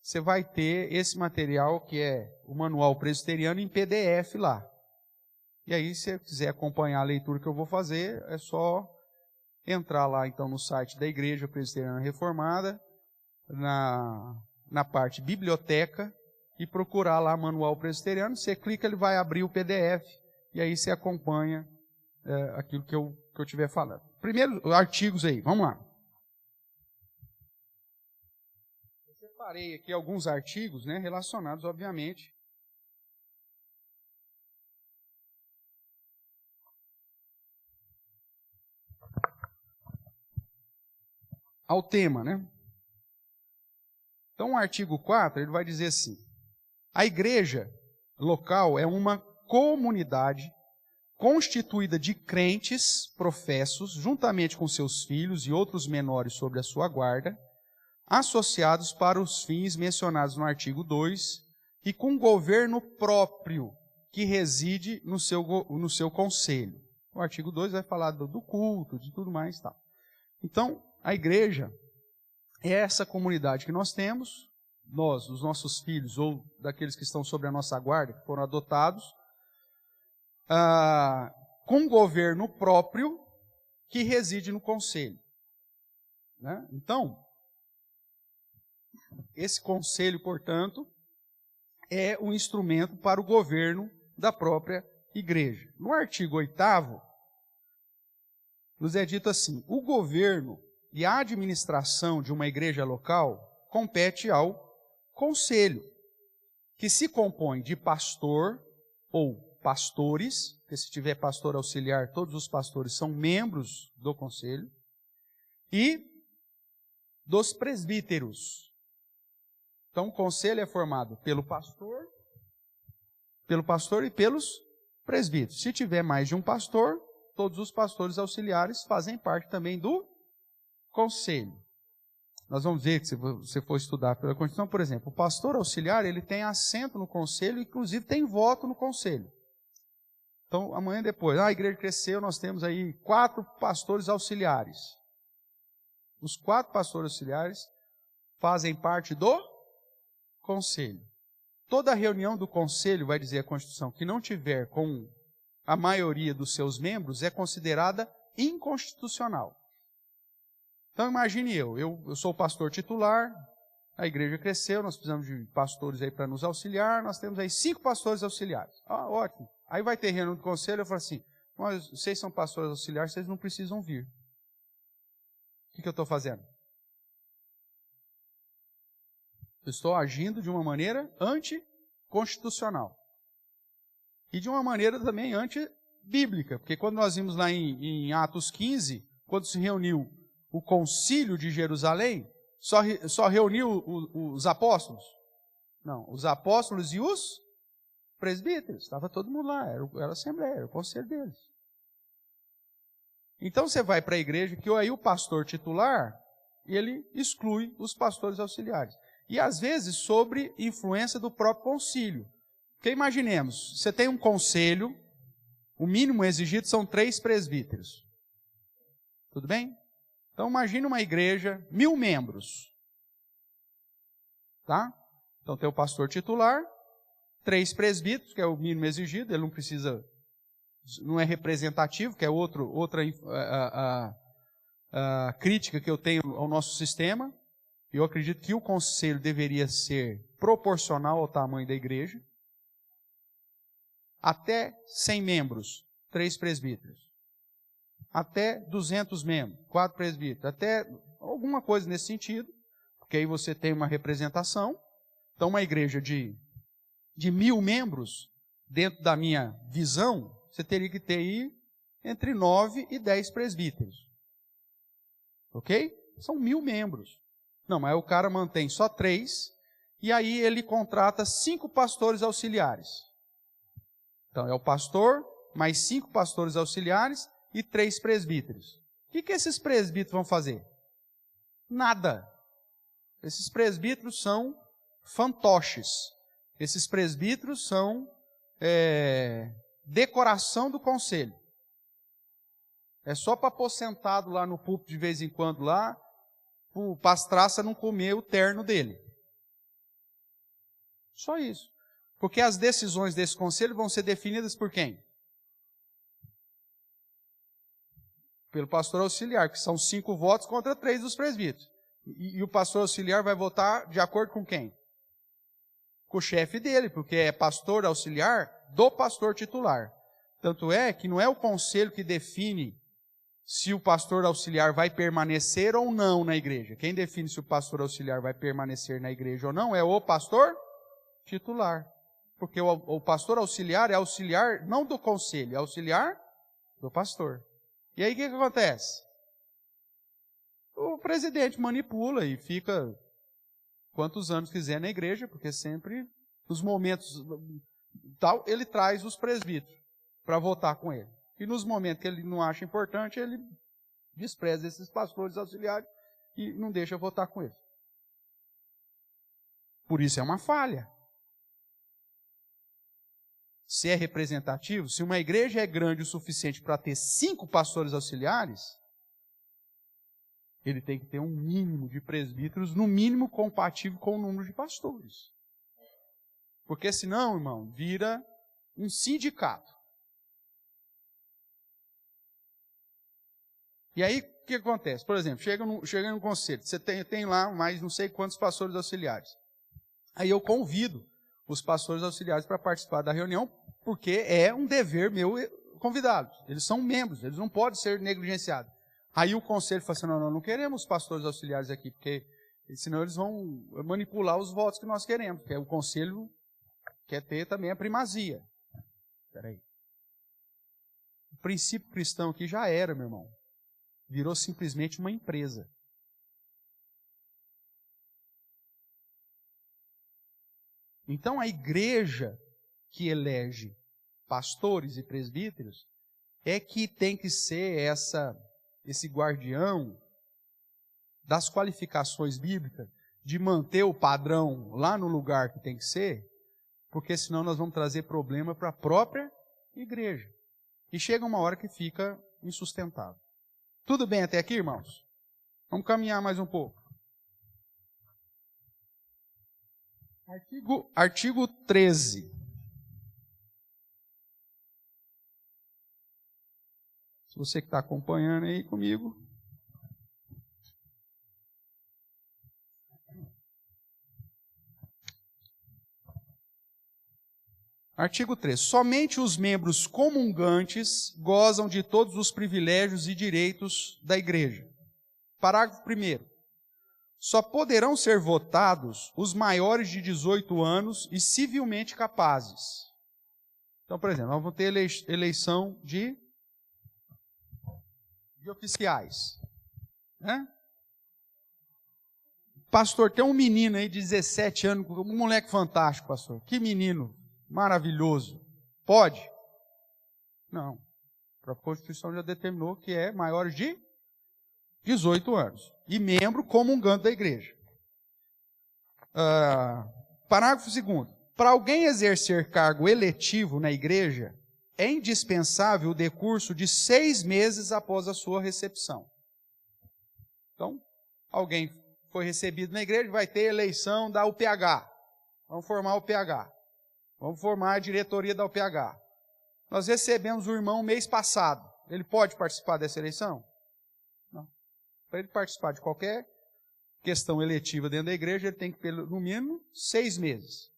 você vai ter esse material que é o Manual Presbiteriano em PDF lá. E aí, se você quiser acompanhar a leitura que eu vou fazer, é só entrar lá então no site da Igreja Presbiteriana Reformada, na parte biblioteca, e procurar lá Manual Presbiteriano. Você clica, ele vai abrir o PDF, e aí você acompanha aquilo que eu estiver falando. Primeiro, artigos aí, vamos lá. Eu separei aqui alguns artigos, né, relacionados, obviamente, ao tema, né? Então, o artigo 4, ele vai dizer assim: a igreja local é uma comunidade constituída de crentes professos, juntamente com seus filhos e outros menores sob a sua guarda, associados para os fins mencionados no artigo 2, e com governo próprio, que reside no seu conselho. O artigo 2 vai falar do culto, de tudo mais e tal. Então, a igreja é essa comunidade que nós temos, nós, os nossos filhos, ou daqueles que estão sob a nossa guarda, que foram adotados, com governo próprio, que reside no conselho. Né? Então, esse conselho, portanto, é um instrumento para o governo da própria igreja. No artigo 8º, nos é dito assim: o governo e a administração de uma igreja local compete ao conselho, que se compõe de pastor ou pastores, porque se tiver pastor auxiliar, todos os pastores são membros do conselho, e dos presbíteros. Então, o conselho é formado pelo pastor e pelos presbíteros. Se tiver mais de um pastor, todos os pastores auxiliares fazem parte também do conselho. Nós vamos ver que se você for estudar pela Constituição, por exemplo, o pastor auxiliar, ele tem assento no conselho, inclusive tem voto no conselho. Então, amanhã depois, a igreja cresceu, nós temos aí 4 pastores auxiliares. Os 4 pastores auxiliares fazem parte do conselho. Toda reunião do conselho, vai dizer a Constituição, que não tiver com a maioria dos seus membros, é considerada inconstitucional. Então, imagine eu sou o pastor titular, a igreja cresceu, nós precisamos de pastores aí para nos auxiliar, nós temos aí 5 pastores auxiliares. Ótimo. Aí vai ter reunião do conselho, eu falo assim: vocês são pastores auxiliares, vocês não precisam vir. O que eu estou fazendo? Eu estou agindo de uma maneira anticonstitucional. E de uma maneira também antibíblica, porque quando nós vimos lá em Atos 15, quando se reuniu o concílio de Jerusalém, só reuniu os apóstolos? Não, os apóstolos e os presbíteros. Estava todo mundo lá, era a assembleia, era o conselho deles. Então você vai para a igreja que aí o pastor titular, ele exclui os pastores auxiliares. E às vezes sobre influência do próprio concílio. Porque imaginemos, você tem um conselho, o mínimo exigido são 3 presbíteros. Tudo bem? Então imagine uma igreja, 1000 membros. Tá? Então tem o pastor titular, 3 presbíteros, que é o mínimo exigido, ele não precisa, não é representativo, que é outra crítica que eu tenho ao nosso sistema. Eu acredito que o conselho deveria ser proporcional ao tamanho da igreja. Até 100 membros, 3 presbíteros. Até 200 membros, 4 presbíteros. Até alguma coisa nesse sentido, porque aí você tem uma representação. Então, uma igreja de 1000 membros, dentro da minha visão, você teria que ter aí entre 9 e 10 presbíteros. Ok? São 1000 membros. Não, mas o cara mantém só 3, e aí ele contrata 5 pastores auxiliares. Então, é o pastor, mais 5 pastores auxiliares e 3 presbíteros. O que esses presbíteros vão fazer? Nada. Esses presbíteros são fantoches. Esses presbíteros são decoração do conselho. É só para pôr sentado lá no púlpito de vez em quando lá, o pastraça não comer o terno dele. Só isso. Porque as decisões desse conselho vão ser definidas por quem? Pelo pastor auxiliar, que são 5 votos contra 3 dos presbíteros. E o pastor auxiliar vai votar de acordo com quem? Com o chefe dele, porque é pastor auxiliar do pastor titular. Tanto é que não é o conselho que define se o pastor auxiliar vai permanecer ou não na igreja. Quem define se o pastor auxiliar vai permanecer na igreja ou não é o pastor titular. Porque o pastor auxiliar é auxiliar não do conselho, é auxiliar do pastor. E aí o que acontece? O presidente manipula e fica quantos anos quiser na igreja, porque sempre, nos momentos tal, ele traz os presbíteros para votar com ele. E nos momentos que ele não acha importante, ele despreza esses pastores auxiliares e não deixa votar com eles. Por isso é uma falha. Se é representativo, se uma igreja é grande o suficiente para ter 5 pastores auxiliares, ele tem que ter um mínimo de presbíteros, no mínimo compatível com o número de pastores. Porque senão, irmão, vira um sindicato. E aí, o que acontece? Por exemplo, chega no conselho, você tem lá mais não sei quantos pastores auxiliares. Aí eu convido os pastores auxiliares para participar da reunião, porque é um dever meu convidá-los. Eles são membros, eles não podem ser negligenciados. Aí o conselho fala assim, não queremos pastores auxiliares aqui, porque senão eles vão manipular os votos que nós queremos, porque o conselho quer ter também a primazia. Espera aí. O princípio cristão aqui já era, meu irmão. Virou simplesmente uma empresa. Então a igreja que elege pastores e presbíteros é que tem que ser esse guardião das qualificações bíblicas, de manter o padrão lá no lugar que tem que ser, porque senão nós vamos trazer problema para a própria igreja. E chega uma hora que fica insustentável. Tudo bem até aqui, irmãos? Vamos caminhar mais um pouco. Artigo 13. Se você que está acompanhando aí comigo. Artigo 3. Somente os membros comungantes gozam de todos os privilégios e direitos da igreja. Parágrafo 1º. Só poderão ser votados os maiores de 18 anos e civilmente capazes. Então, por exemplo, nós vamos ter eleição de oficiais. Né? Pastor, tem um menino aí de 17 anos, um moleque fantástico, pastor. Que menino maravilhoso. Pode? Não. A Constituição já determinou que é maior de 18 anos. E membro comungante da igreja. Parágrafo 2º. Para alguém exercer cargo eletivo na igreja, é indispensável o decurso de 6 meses após a sua recepção. Então, alguém foi recebido na igreja, vai ter eleição da UPH. Vamos formar o UPH. Vamos formar a diretoria da UPH. Nós recebemos o irmão mês passado. Ele pode participar dessa eleição? Não. Para ele participar de qualquer questão eletiva dentro da igreja, ele tem que ter, no mínimo, 6 meses.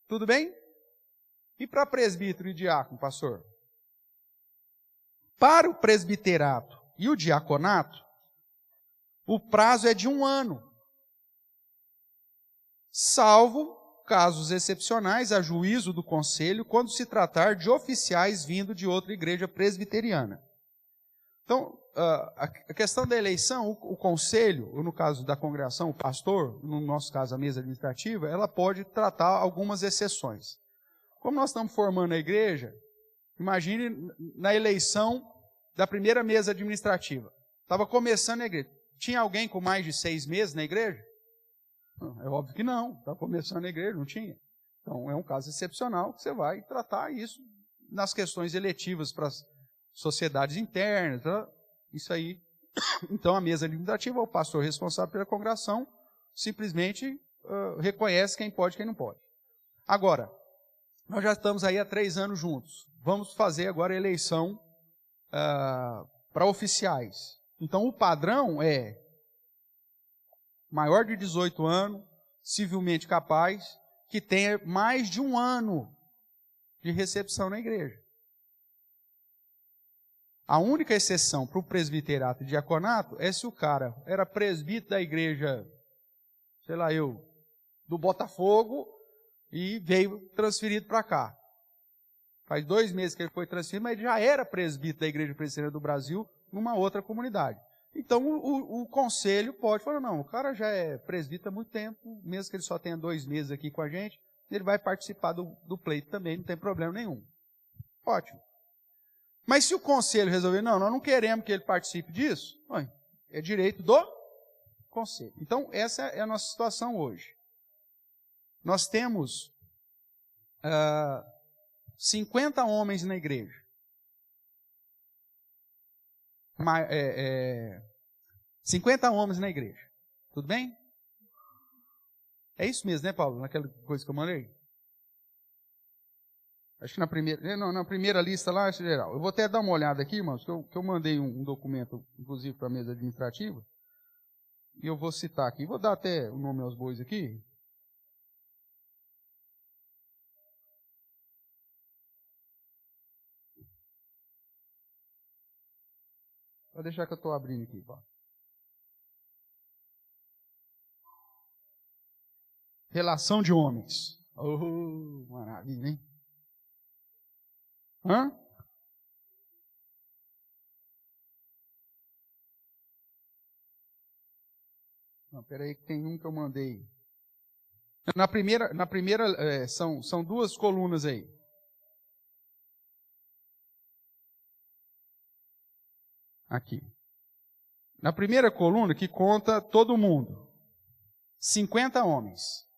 Tudo bem? E para presbítero e diácono, pastor? Para o presbiterato e o diaconato, o prazo é de 1 ano. Salvo casos excepcionais a juízo do conselho, quando se tratar de oficiais vindo de outra igreja presbiteriana. Então, a questão da eleição, o conselho, ou no caso da congregação, o pastor, no nosso caso a mesa administrativa, ela pode tratar algumas exceções. Como nós estamos formando a igreja, imagine na eleição da primeira mesa administrativa. Estava começando a igreja. Tinha alguém com mais de 6 meses na igreja? É óbvio que não. Estava começando a igreja, não tinha. Então, é um caso excepcional que você vai tratar isso nas questões eletivas para as sociedades internas. Tá? Isso aí. Então, a mesa administrativa, o pastor responsável pela congregação, simplesmente reconhece quem pode e quem não pode. Agora, nós já estamos aí há 3 anos juntos. Vamos fazer agora a eleição para oficiais. Então, o padrão é maior de 18 anos, civilmente capaz, que tenha mais de 1 ano de recepção na igreja. A única exceção para o presbiterato e diaconato é se o cara era presbítero da igreja, sei lá eu, do Botafogo, e veio transferido para cá. Faz 2 meses que ele foi transferido, mas ele já era presbítero da Igreja Presbiteriana do Brasil numa outra comunidade. Então o conselho pode falar, não, o cara já é presbítero há muito tempo, mesmo que ele só tenha 2 meses aqui com a gente, ele vai participar do pleito também, não tem problema nenhum. Ótimo. Mas se o conselho resolver, não, nós não queremos que ele participe disso, é direito do conselho. Então essa é a nossa situação hoje. Nós temos 50 homens na igreja. 50 homens na igreja. Tudo bem? É isso mesmo, né, Paulo? Naquela coisa que eu mandei? Acho que na primeira lista lá, é geral. Eu vou até dar uma olhada aqui, irmãos, que eu mandei um documento, inclusive, para a mesa administrativa. E eu vou citar aqui. Vou dar até o nome aos bois aqui. Vou deixar que eu estou abrindo aqui. Pá. Relação de homens. Oh, maravilha, hein? Hã? Não, peraí que tem um que eu mandei. Na primeira são 2 colunas aí. Aqui. Na primeira coluna, que conta todo mundo. 50 homens.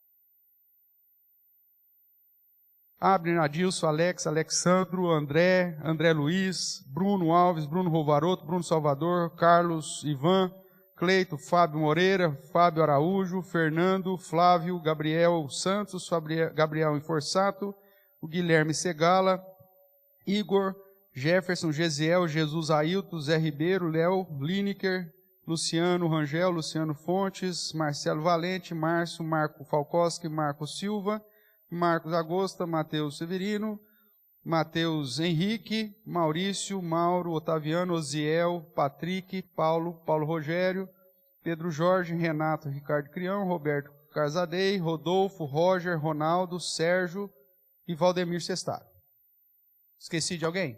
Abner, Adilson, Alex, Alexandro, André Luiz, Bruno Alves, Bruno Rovaroto, Bruno Salvador, Carlos, Ivan, Cleito, Fábio Moreira, Fábio Araújo, Fernando, Flávio, Gabriel Santos, Gabriel Inforsato, o Guilherme Segala, Igor, Jefferson, Gesiel, Jesus Ailton, Zé Ribeiro, Léo, Lineker, Luciano Rangel, Luciano Fontes, Marcelo Valente, Márcio, Marco Falcoski, Marco Silva, Marcos Agosta, Matheus Severino, Matheus Henrique, Maurício, Mauro, Otaviano, Osiel, Patrick, Paulo Rogério, Pedro Jorge, Renato, Ricardo Crião, Roberto Carzadei, Rodolfo, Roger, Ronaldo, Sérgio e Valdemir Sestaro. Esqueci de alguém?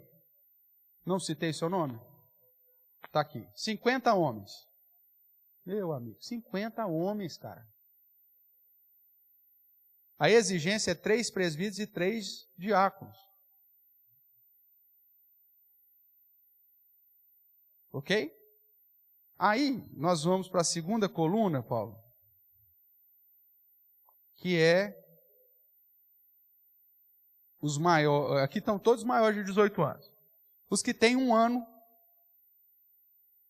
Não citei seu nome? Está aqui. 50 homens. Meu amigo, 50 homens, cara. A exigência é 3 presbíteros e 3 diáconos. Ok? Aí, nós vamos para a segunda coluna, Paulo, que é os maiores. Aqui estão todos maiores de 18 anos. Os que têm 1 ano,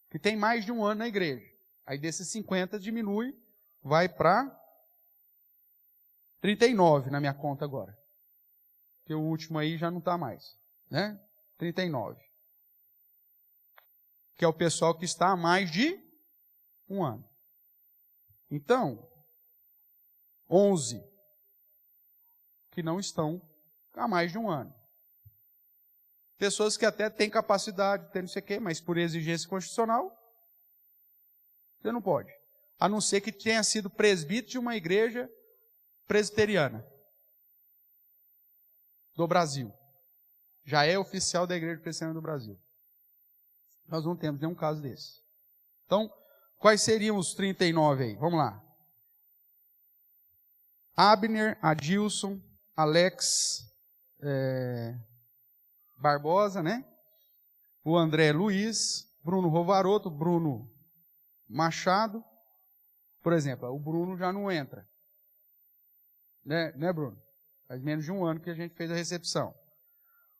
que têm mais de 1 ano na igreja. Aí desses 50 diminui, vai para 39 na minha conta agora. Porque o último aí já não está mais. Né? 39. Que é o pessoal que está há mais de 1 ano. Então, 11 que não estão há mais de 1 ano. Pessoas que até têm capacidade, tem não sei o quê, mas por exigência constitucional, você não pode. A não ser que tenha sido presbítero de uma igreja presbiteriana do Brasil. Já é oficial da igreja presbiteriana do Brasil. Nós não temos nenhum caso desse. Então, quais seriam os 39 aí? Vamos lá. Abner, Adilson, Alex Barbosa, né? O André Luiz, Bruno Rovaroto, Bruno Machado. Por exemplo, o Bruno já não entra. Né, Bruno? Faz menos de 1 ano que a gente fez a recepção.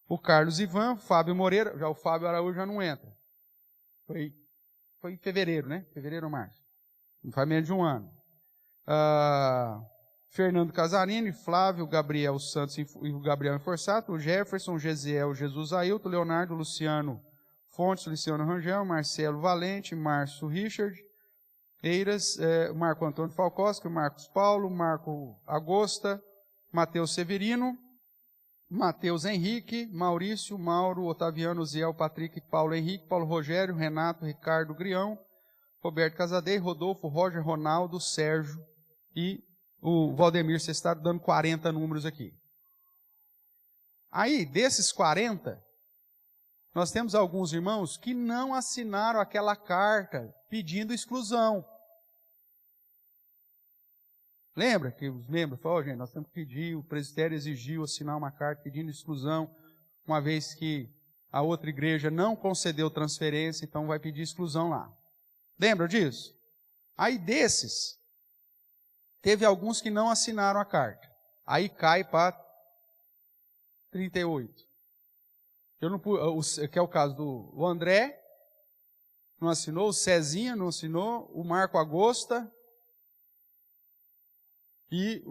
O Carlos Ivan, Fábio Moreira, já o Fábio Araújo já não entra. Foi em fevereiro, né? Fevereiro ou março. Não faz menos de 1 ano. Fernando Casarini, Flávio, Gabriel Santos e o Gabriel Inforçato, o Jefferson, Gesiel, Jesus Ailton, Leonardo, Luciano Fontes, Luciano Rangel, Marcelo Valente, Márcio Richard, Eiras, Marco Antônio Falcosque, Marcos Paulo, Marco Agosta, Matheus Severino, Matheus Henrique, Maurício, Mauro, Otaviano, Ziel, Patrick, Paulo Henrique, Paulo Rogério, Renato, Ricardo Grião, Roberto Casadei, Rodolfo, Roger, Ronaldo, Sérgio e o Valdemir. Você está dando 40 números aqui. Aí, desses 40, nós temos alguns irmãos que não assinaram aquela carta pedindo exclusão. Lembra que os membros falaram, gente, nós temos que pedir, o presbitério exigiu assinar uma carta pedindo exclusão, uma vez que a outra igreja não concedeu transferência, então vai pedir exclusão lá. Lembra disso? Aí desses, teve alguns que não assinaram a carta. Aí cai para 38. Que é o caso do André, não assinou, o Cezinha não assinou, o Marco Agosta e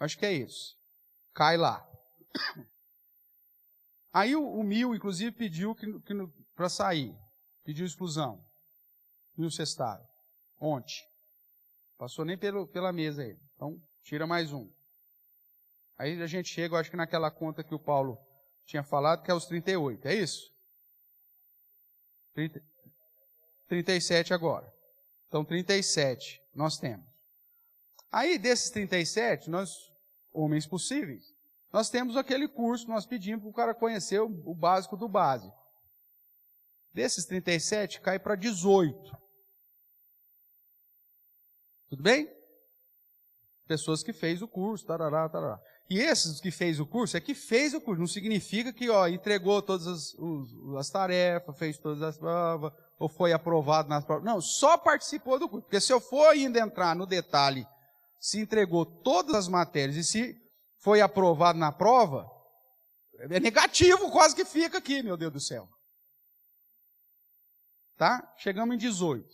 acho que é isso. Cai lá. Aí o Mil, inclusive, pediu para sair. Pediu exclusão. Mil Sestaro. Ontem. Passou nem pela mesa aí. Então, tira mais um. Aí a gente chega, eu acho que naquela conta que o Paulo tinha falado, que é os 38. É isso? 37 agora. Então, 37 nós temos. Aí, desses 37, nós, homens possíveis, nós temos aquele curso que nós pedimos para o cara conhecer o básico do básico. Desses 37, cai para 18. Tudo bem? Pessoas que fez o curso, tarará, tarará. E esses que fez o curso, é que fez o curso. Não significa que entregou todas as tarefas, fez todas as provas, ou foi aprovado nas provas. Não, só participou do curso. Porque se eu for ainda entrar no detalhe, se entregou todas as matérias e se foi aprovado na prova, é negativo quase que fica aqui, meu Deus do céu. Tá? Chegamos em 18.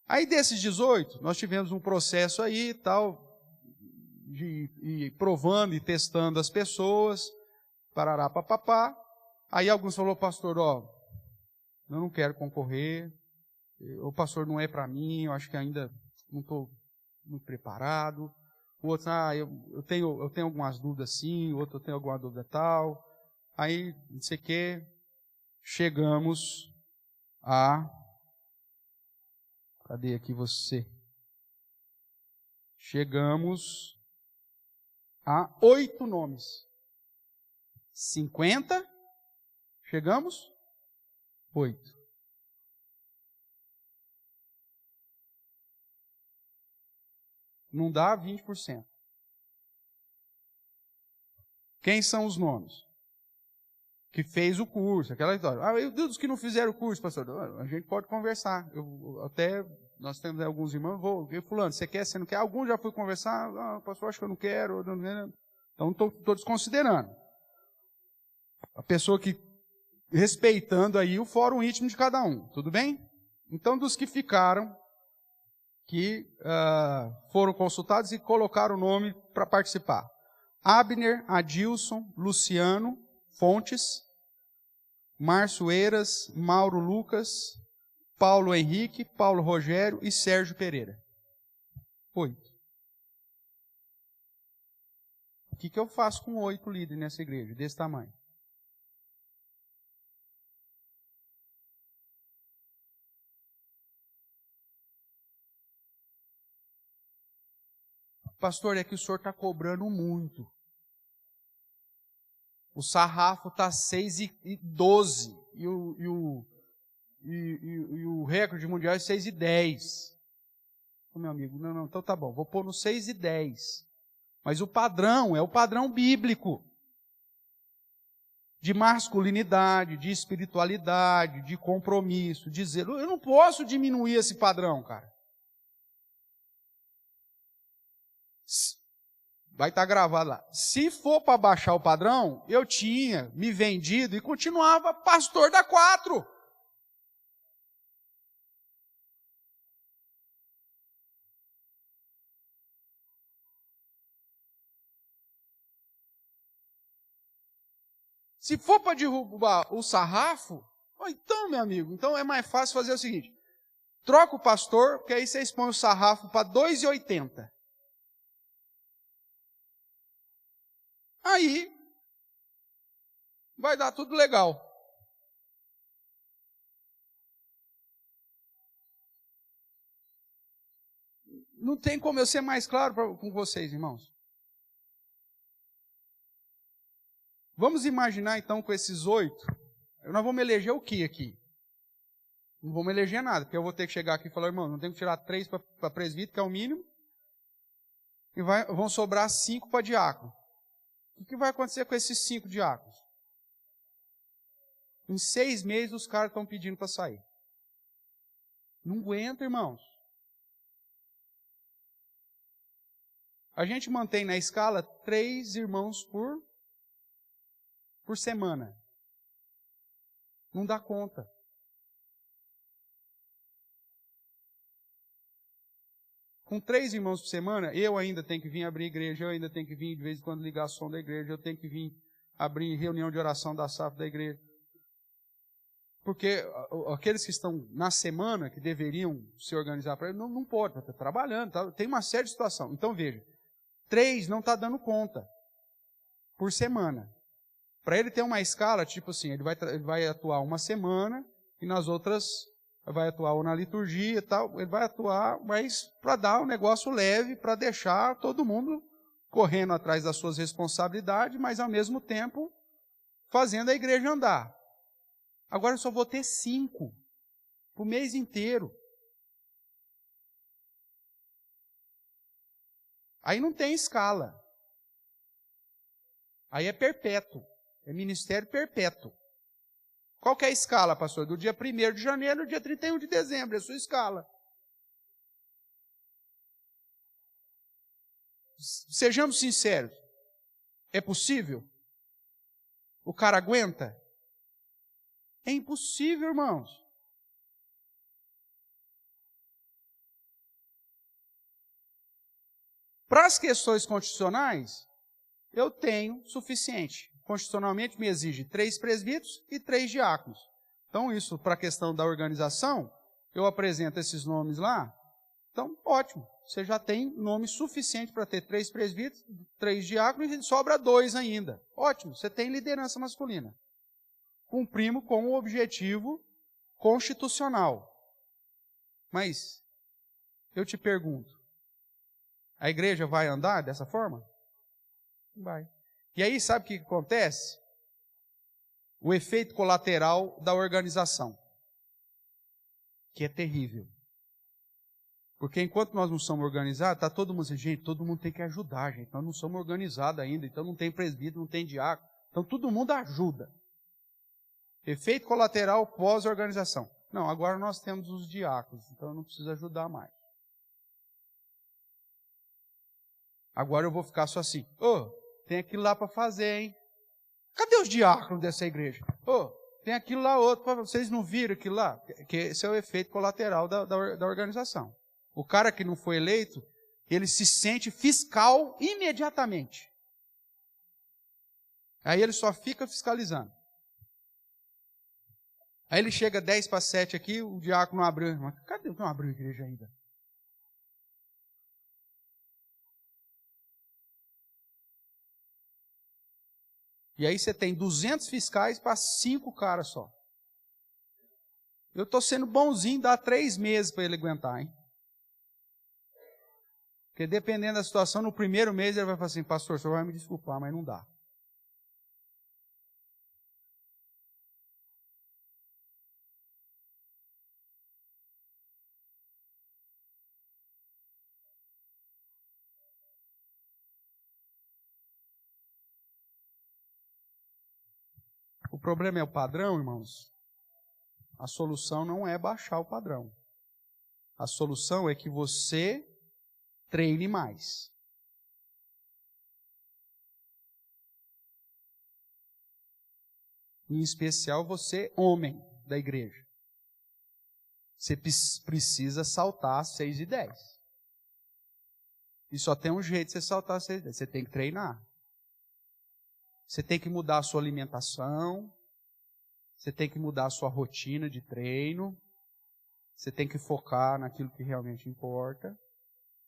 Aí desses 18, nós tivemos um processo aí e tal, de provando e testando as pessoas, parará, papapá. Aí alguns falaram, pastor, eu não quero concorrer, o pastor não é para mim, eu acho que ainda não estou muito preparado. O outro, eu tenho algumas dúvidas sim, o outro eu tenho alguma dúvida tal. Aí, não sei o quê, chegamos a... Cadê aqui você? Chegamos a 8 nomes. 50, chegamos? 8. O Não dá 20%. Quem são os nomes? Que fez o curso, aquela história. Ah, e dos que não fizeram o curso, pastor? A gente pode conversar. Nós temos alguns irmãos, fulano, você quer, você não quer? Alguns já fui conversar, pastor, acho que eu não quero. Então, estou desconsiderando. A pessoa que, respeitando aí o fórum íntimo de cada um, tudo bem? Então, dos que ficaram, que foram consultados e colocaram o nome para participar. Abner, Adilson, Luciano, Fontes, Márcio Eiras, Mauro Lucas, Paulo Henrique, Paulo Rogério e Sérgio Pereira. 8. O que eu faço com 8 líderes nessa igreja, desse tamanho? Pastor, é que o senhor está cobrando muito. O sarrafo está 6,12 e o recorde mundial é 6,10. Meu amigo, não, então tá bom, vou pôr no 6,10. Mas o padrão é o padrão bíblico. De masculinidade, de espiritualidade, de compromisso, de zelo. Eu não posso diminuir esse padrão, cara. Vai estar gravado lá. Se for para baixar o padrão, eu tinha me vendido e continuava pastor da 4. Se for para derrubar o sarrafo, então, meu amigo, então é mais fácil fazer o seguinte. Troca o pastor, porque aí vocês põem o sarrafo para 2,80. Aí vai dar tudo legal. Não tem como eu ser mais claro com vocês, irmãos. Vamos imaginar então com esses 8, nós vamos eleger o que aqui? Não vamos eleger nada, porque eu vou ter que chegar aqui e falar, irmão, não tenho que tirar 3 para presbítero, que é o mínimo, e vão sobrar 5 para diácono. O que vai acontecer com esses 5 diáconos? Em 6 meses os caras estão pedindo para sair. Não aguenta, irmãos. A gente mantém na escala 3 irmãos por semana. Não dá conta. Com 3 irmãos por semana, eu ainda tenho que vir abrir igreja, eu ainda tenho que vir de vez em quando ligar som da igreja, eu tenho que vir abrir reunião de oração da SAF da igreja. Porque aqueles que estão na semana, que deveriam se organizar para ele, não pode, está trabalhando, tem uma série de situação. Então veja, 3 não está dando conta por semana. Para ele ter uma escala, tipo assim, ele vai atuar uma semana e nas outras vai atuar ou na liturgia e tal, ele vai atuar, mas para dar um negócio leve, para deixar todo mundo correndo atrás das suas responsabilidades, mas ao mesmo tempo fazendo a igreja andar. Agora eu só vou ter 5 para o mês inteiro. Aí não tem escala. Aí é perpétuo. É ministério perpétuo. Qual que é a escala, pastor? Do dia 1º de janeiro ao dia 31 de dezembro. É a sua escala. Sejamos sinceros. É possível? O cara aguenta? É impossível, irmãos. Para as questões constitucionais, eu tenho suficiente. Constitucionalmente me exige 3 presbíteros e 3 diáconos. Então isso, para a questão da organização, eu apresento esses nomes lá, então ótimo. Você já tem nome suficiente para ter 3 presbíteros, 3 diáconos e sobra 2 ainda. Ótimo, você tem liderança masculina. Cumprimos com o objetivo constitucional. Mas, eu te pergunto, a igreja vai andar dessa forma? Vai. E aí, sabe o que acontece? O efeito colateral da organização, que é terrível. Porque enquanto nós não somos organizados, está todo mundo assim, gente, todo mundo tem que ajudar, gente. Nós não somos organizados ainda, então não tem presbítero, não tem diácono. Então todo mundo ajuda. Efeito colateral pós-organização. Não, agora nós temos os diáconos, então eu não preciso ajudar mais. Agora eu vou ficar só assim, tem aquilo lá para fazer, hein? Cadê os diáconos dessa igreja? Tem aquilo lá outro, vocês não viram aquilo lá? Que esse é o efeito colateral da organização. O cara que não foi eleito, ele se sente fiscal imediatamente. Aí ele só fica fiscalizando. Aí ele chega 10 para 7 aqui, o diácono não abriu. Cadê? Não abriu a igreja ainda. E aí você tem 200 fiscais para 5 caras só. Eu estou sendo bonzinho, dá 3 meses para ele aguentar, hein? Porque dependendo da situação, no primeiro mês ele vai falar assim, pastor, o senhor vai me desculpar, mas não dá. O problema é o padrão, irmãos. A solução não é baixar o padrão. A solução é que você treine mais. Em especial você, homem da igreja. Você precisa saltar 6 e 10. E só tem um jeito de você saltar 6 e 10. Você tem que treinar. Você tem que mudar a sua alimentação. Você tem que mudar a sua rotina de treino. Você tem que focar naquilo que realmente importa.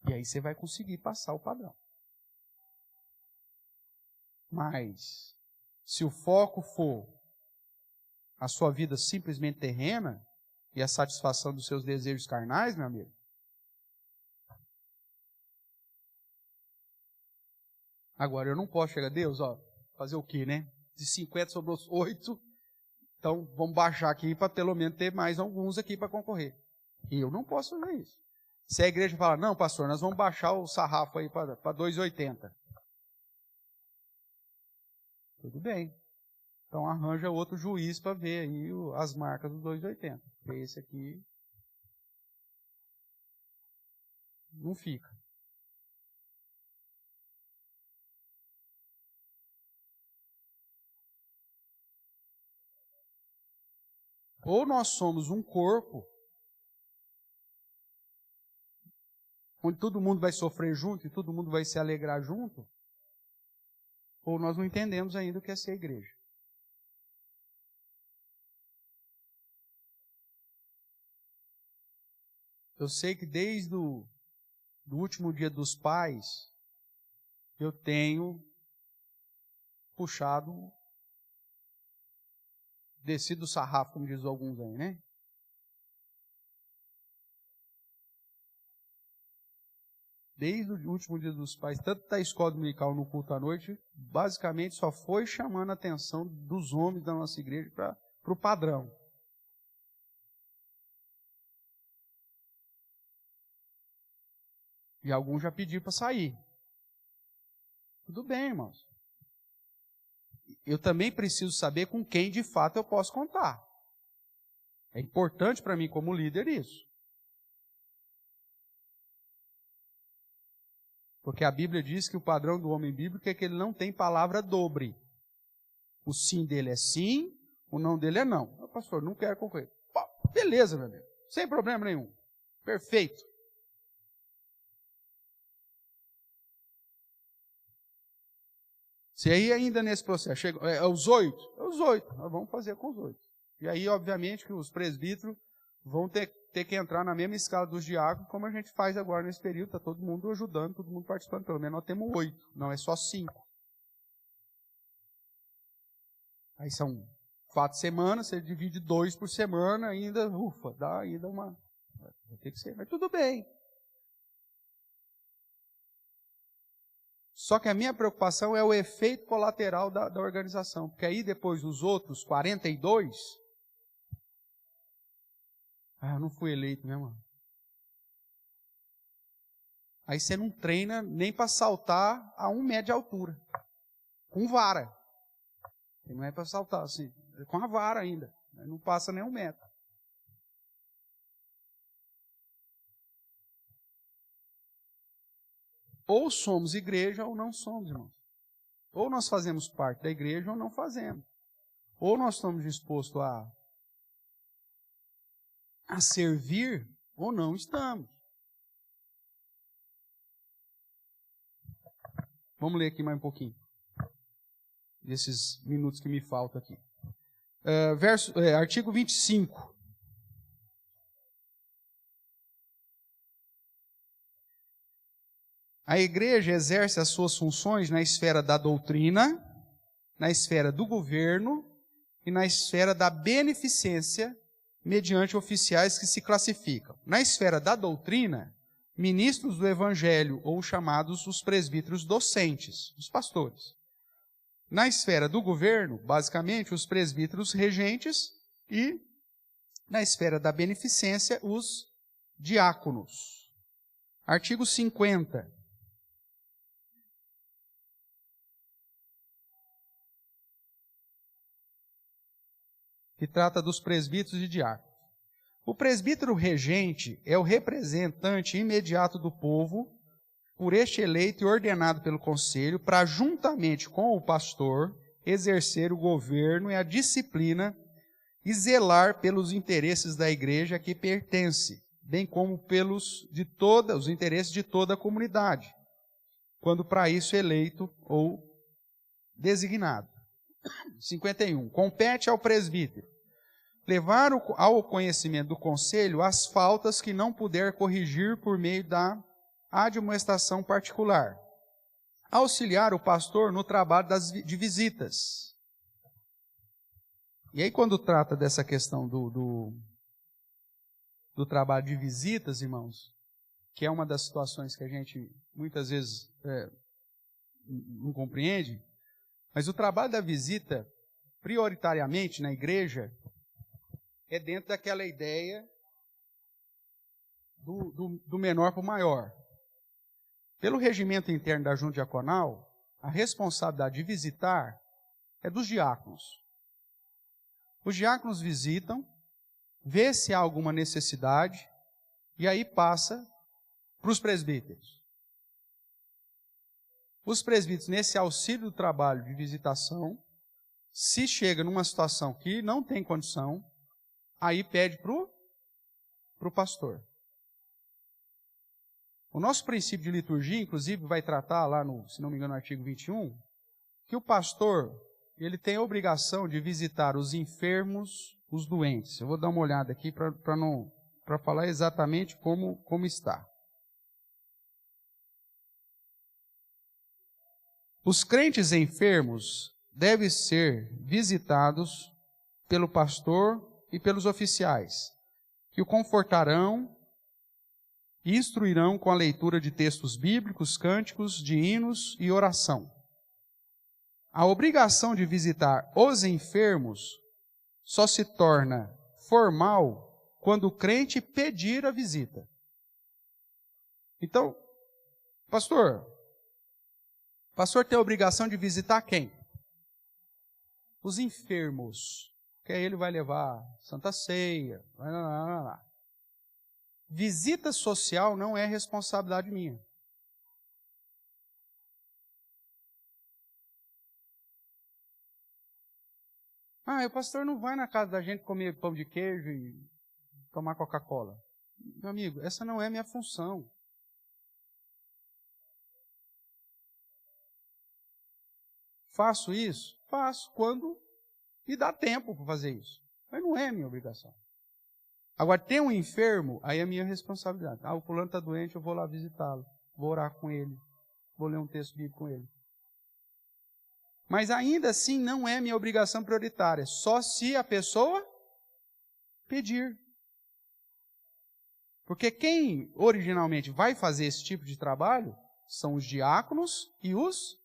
E aí você vai conseguir passar o padrão. Mas, se o foco for a sua vida simplesmente terrena e a satisfação dos seus desejos carnais, meu amigo, agora eu não posso chegar a Deus, fazer o quê, né? De 50 sobrou 8, então vamos baixar aqui para pelo menos ter mais alguns aqui para concorrer. E eu não posso fazer isso. Se a igreja fala, não, pastor, nós vamos baixar o sarrafo aí para 2,80. Tudo bem. Então arranja outro juiz para ver aí as marcas dos 2,80. Porque esse aqui não fica. Ou nós somos um corpo, onde todo mundo vai sofrer junto e todo mundo vai se alegrar junto, ou nós não entendemos ainda o que é ser igreja. Eu sei que desde o último dia dos pais, eu tenho puxado, descido o sarrafo, como diz alguns aí, né? Desde o último dia dos pais, tanto da escola dominical no culto à noite, basicamente só foi chamando a atenção dos homens da nossa igreja para o padrão. E alguns já pediram para sair. Tudo bem, irmãos. Eu também preciso saber com quem de fato eu posso contar. É importante para mim como líder isso. Porque a Bíblia diz que o padrão do homem bíblico é que ele não tem palavra dobre. O sim dele é sim, o não dele é não. Pastor, não quero concorrer. Beleza, meu amigo. Sem problema nenhum. Perfeito. Se aí ainda nesse processo chega, os 8, nós vamos fazer com os 8. E aí, obviamente, que os presbíteros vão ter que entrar na mesma escala dos diáconos, como a gente faz agora nesse período, está todo mundo ajudando, todo mundo participando, pelo menos nós temos 8, não é só 5. Aí são 4 semanas, você divide 2 por semana, ainda, dá ainda uma... Vai ter que ser, mas tudo bem. Só que a minha preocupação é o efeito colateral da organização. Porque aí depois os outros 42, eu não fui eleito mesmo. Aí você não treina nem para saltar a 1 metro de altura. Com vara. E não é para saltar assim, é com a vara ainda. Não passa nem 1 metro. Ou somos igreja ou não somos, irmãos. Ou nós fazemos parte da igreja ou não fazemos. Ou nós estamos dispostos a servir ou não estamos. Vamos ler aqui mais um pouquinho. Desses minutos que me faltam aqui. Artigo 25. A igreja exerce as suas funções na esfera da doutrina, na esfera do governo e na esfera da beneficência mediante oficiais que se classificam. Na esfera da doutrina, ministros do evangelho ou chamados os presbíteros docentes, os pastores. Na esfera do governo, basicamente, os presbíteros regentes e na esfera da beneficência, os diáconos. Artigo 50. Que trata dos presbíteros e diáconos. O presbítero regente é o representante imediato do povo, por este eleito e ordenado pelo conselho, para, juntamente com o pastor, exercer o governo e a disciplina e zelar pelos interesses da igreja a que pertence, bem como os interesses de toda a comunidade, quando para isso eleito ou designado. 51. Compete ao presbítero levar ao conhecimento do conselho as faltas que não puder corrigir por meio da admoestação particular. Auxiliar o pastor no trabalho de visitas. E aí, quando trata dessa questão do trabalho de visitas, irmãos, que é uma das situações que a gente muitas vezes não compreende, mas o trabalho da visita, prioritariamente na igreja, é dentro daquela ideia do menor para o maior. Pelo regimento interno da junta diaconal, a responsabilidade de visitar é dos diáconos. Os diáconos visitam, vê se há alguma necessidade, e aí passa para os presbíteros. Os presbíteros, nesse auxílio do trabalho de visitação, se chega numa situação que não tem condição, aí pede para o pastor. O nosso princípio de liturgia, inclusive, vai tratar lá se não me engano, no artigo 21, que o pastor, ele tem a obrigação de visitar os enfermos, os doentes. Eu vou dar uma olhada aqui para falar exatamente como está. Os crentes enfermos devem ser visitados pelo pastor e pelos oficiais, que o confortarão e instruirão com a leitura de textos bíblicos, cânticos, de hinos e oração. A obrigação de visitar os enfermos só se torna formal quando o crente pedir a visita. Então, pastor tem a obrigação de visitar quem? Os enfermos. Que aí ele vai levar Santa Ceia. Visita social não é responsabilidade minha. O pastor não vai na casa da gente comer pão de queijo e tomar Coca-Cola. Meu amigo, essa não é minha função. Faço isso? Faço quando me dá tempo para fazer isso. Mas não é minha obrigação. Agora, tem um enfermo, aí é minha responsabilidade. O fulano está doente, eu vou lá visitá-lo. Vou orar com ele. Vou ler um texto bíblico com ele. Mas ainda assim não é minha obrigação prioritária. Só se a pessoa pedir. Porque quem originalmente vai fazer esse tipo de trabalho são os diáconos e os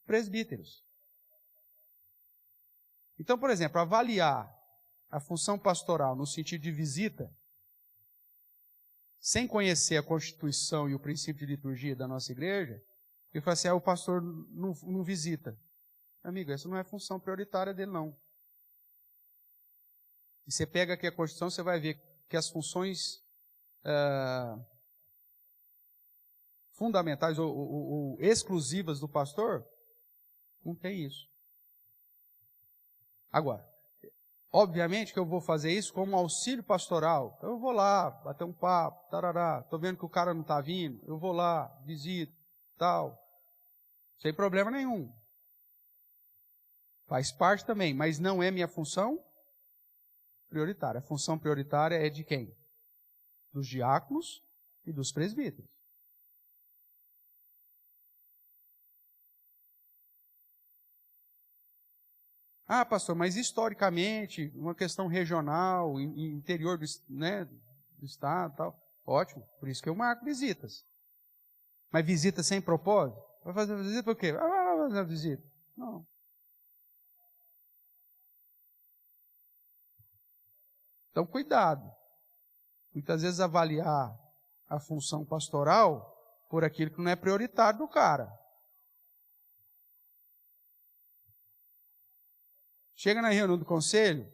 presbíteros. Então, por exemplo, avaliar a função pastoral no sentido de visita, sem conhecer a Constituição e o princípio de liturgia da nossa igreja, e fala assim, o pastor não visita. Amigo, essa não é a função prioritária dele, não. E você pega aqui a Constituição, você vai ver que as funções fundamentais ou exclusivas do pastor, não tem isso. Agora, obviamente que eu vou fazer isso como auxílio pastoral. Então eu vou lá, bater um papo, tarará, estou vendo que o cara não está vindo, eu vou lá, visito, tal. Sem problema nenhum. Faz parte também, mas não é minha função prioritária. A função prioritária é de quem? Dos diáconos e dos presbíteros. Ah, pastor, mas historicamente, uma questão regional, interior do estado, tal, ótimo, por isso que eu marco visitas. Mas visita sem propósito? Vai fazer visita por quê? Vai fazer a visita. Não. Então, cuidado. Muitas vezes avaliar a função pastoral por aquilo que não é prioritário do cara. Chega na reunião do conselho,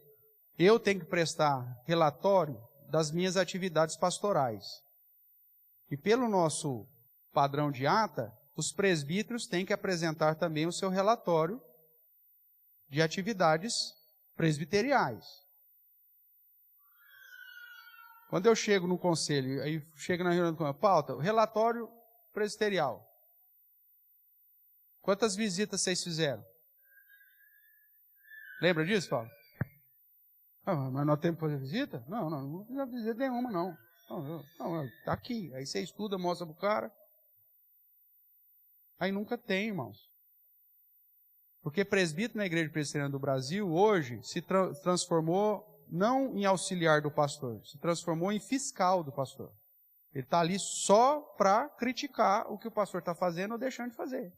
eu tenho que prestar relatório das minhas atividades pastorais. E pelo nosso padrão de ata, os presbíteros têm que apresentar também o seu relatório de atividades presbiteriais. Quando eu chego no conselho, aí chego na reunião do conselho, pauta, relatório presbiterial. Quantas visitas vocês fizeram? Lembra disso, Paulo? Ah, mas nós temos que fazer visita? Não fiz visita nenhuma, não. Não, tá aqui. Aí você estuda, mostra pro cara. Aí nunca tem, irmãos. Porque presbítero na Igreja Presbiteriana do Brasil, hoje, se transformou não em auxiliar do pastor, se transformou em fiscal do pastor. Ele está ali só para criticar o que o pastor está fazendo ou deixando de fazer.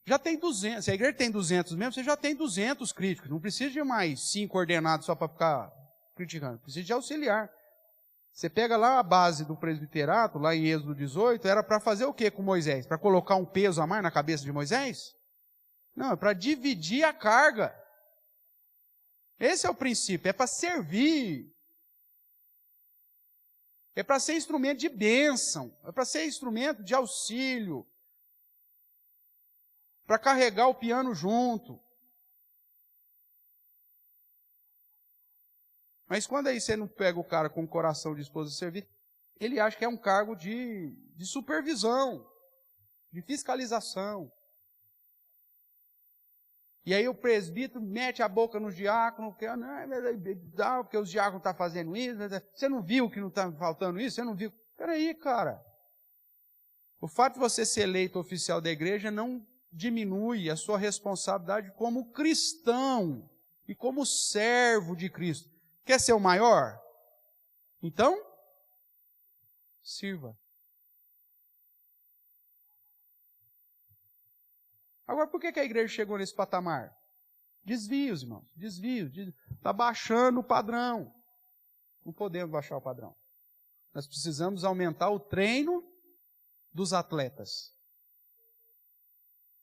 Já tem 200, se a igreja tem 200 membros, você já tem 200 críticos. Não precisa de mais 5 ordenados só para ficar criticando. Precisa de auxiliar. Você pega lá a base do presbiterato, lá em Êxodo 18, era para fazer o que com Moisés? Para colocar um peso a mais na cabeça de Moisés? Não, é para dividir a carga. Esse é o princípio, é para servir. É para ser instrumento de bênção, é para ser instrumento de auxílio. Para carregar o piano junto. Mas quando aí você não pega o cara com o coração disposto a servir, ele acha que é um cargo de supervisão, de fiscalização. E aí o presbítero mete a boca no diácono, porque os diáconos estão fazendo isso, você não viu que não está faltando isso? Você não viu? Peraí, cara. O fato de você ser eleito oficial da igreja não diminui a sua responsabilidade como cristão e como servo de Cristo. Quer ser o maior? Então, sirva. Agora, por que a igreja chegou nesse patamar? Desvios, irmãos, desvios. Está baixando o padrão. Não podemos baixar o padrão. Nós precisamos aumentar o treino dos atletas.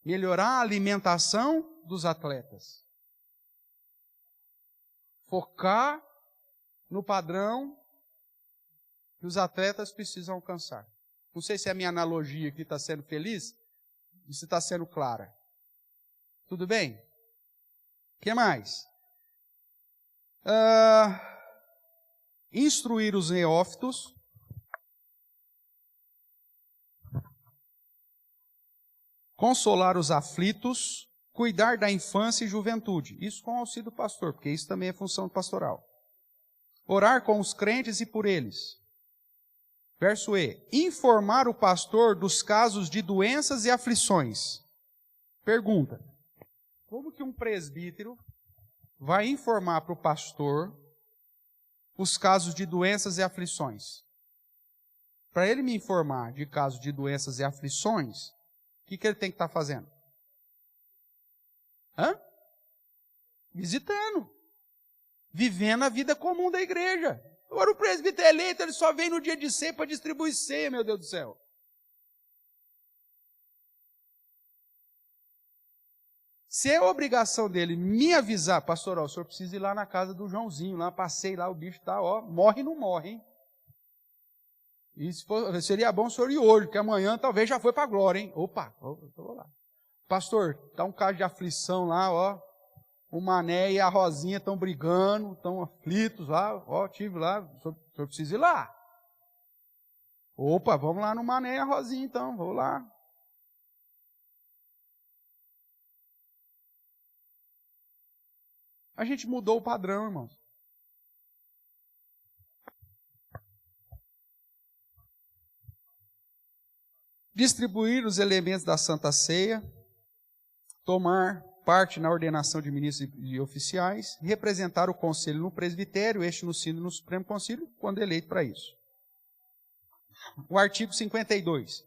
Melhorar a alimentação dos atletas. Focar no padrão que os atletas precisam alcançar. Não sei se a minha analogia aqui está sendo feliz e se está sendo clara. Tudo bem? O que mais? Instruir os neófitos. Consolar os aflitos, cuidar da infância e juventude. Isso com o auxílio do pastor, porque isso também é função pastoral. Orar com os crentes e por eles. Verso E. Informar o pastor dos casos de doenças e aflições. Pergunta. Como que um presbítero vai informar para o pastor os casos de doenças e aflições? Para ele me informar de casos de doenças e aflições, o que ele tem que estar fazendo? Visitando. vivendo a vida comum da igreja. Agora o presbítero eleito, ele só vem no dia de ceia para distribuir ceia, meu Deus do céu. Se é obrigação dele me avisar, pastor, ó, o senhor precisa ir lá na casa do Joãozinho, lá passei lá, o bicho tá, ó, morre e não morre, hein? E seria bom o senhor ir hoje, porque amanhã talvez já foi para a glória, hein? Opa, eu vou lá. Pastor, tá um caso de aflição lá, ó. O Mané e a Rosinha estão brigando, estão aflitos lá, ó, tive lá, o senhor precisa ir lá. Opa, vamos lá no Mané e a Rosinha então, vou lá. A gente mudou o padrão, irmãos. Distribuir os elementos da Santa Ceia, tomar parte na ordenação de ministros e oficiais, representar o conselho no presbitério, este no sínodo e no Supremo Concílio, quando eleito para isso. O artigo 52.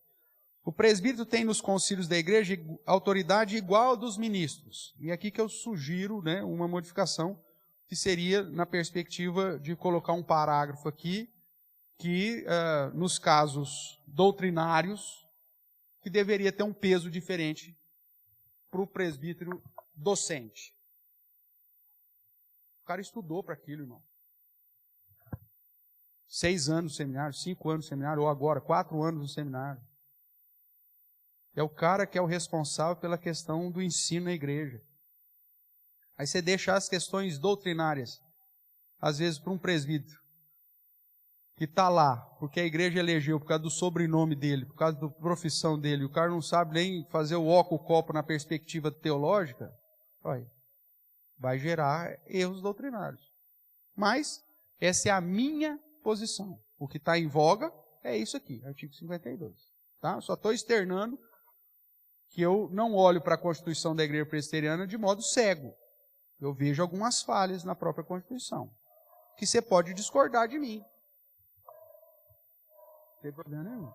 O presbítero tem nos concílios da igreja autoridade igual dos ministros. E aqui que eu sugiro, né, uma modificação, que seria na perspectiva de colocar um parágrafo aqui, que nos casos doutrinários, que deveria ter um peso diferente para o presbítero docente. O cara estudou para aquilo, irmão. 6 anos no seminário, 5 anos no seminário, ou agora 4 anos no seminário. É o cara que é o responsável pela questão do ensino na igreja. Aí você deixa as questões doutrinárias, às vezes para um presbítero, que está lá, porque a igreja elegeu, por causa do sobrenome dele, por causa da profissão dele, o cara não sabe nem fazer o óculo copo na perspectiva teológica, vai gerar erros doutrinários. Mas essa é a minha posição. O que está em voga é isso aqui, artigo 52. Tá? Só estou externando que eu não olho para a Constituição da Igreja Presbiteriana de modo cego. Eu vejo algumas falhas na própria Constituição, que você pode discordar de mim. Não tem problema nenhum.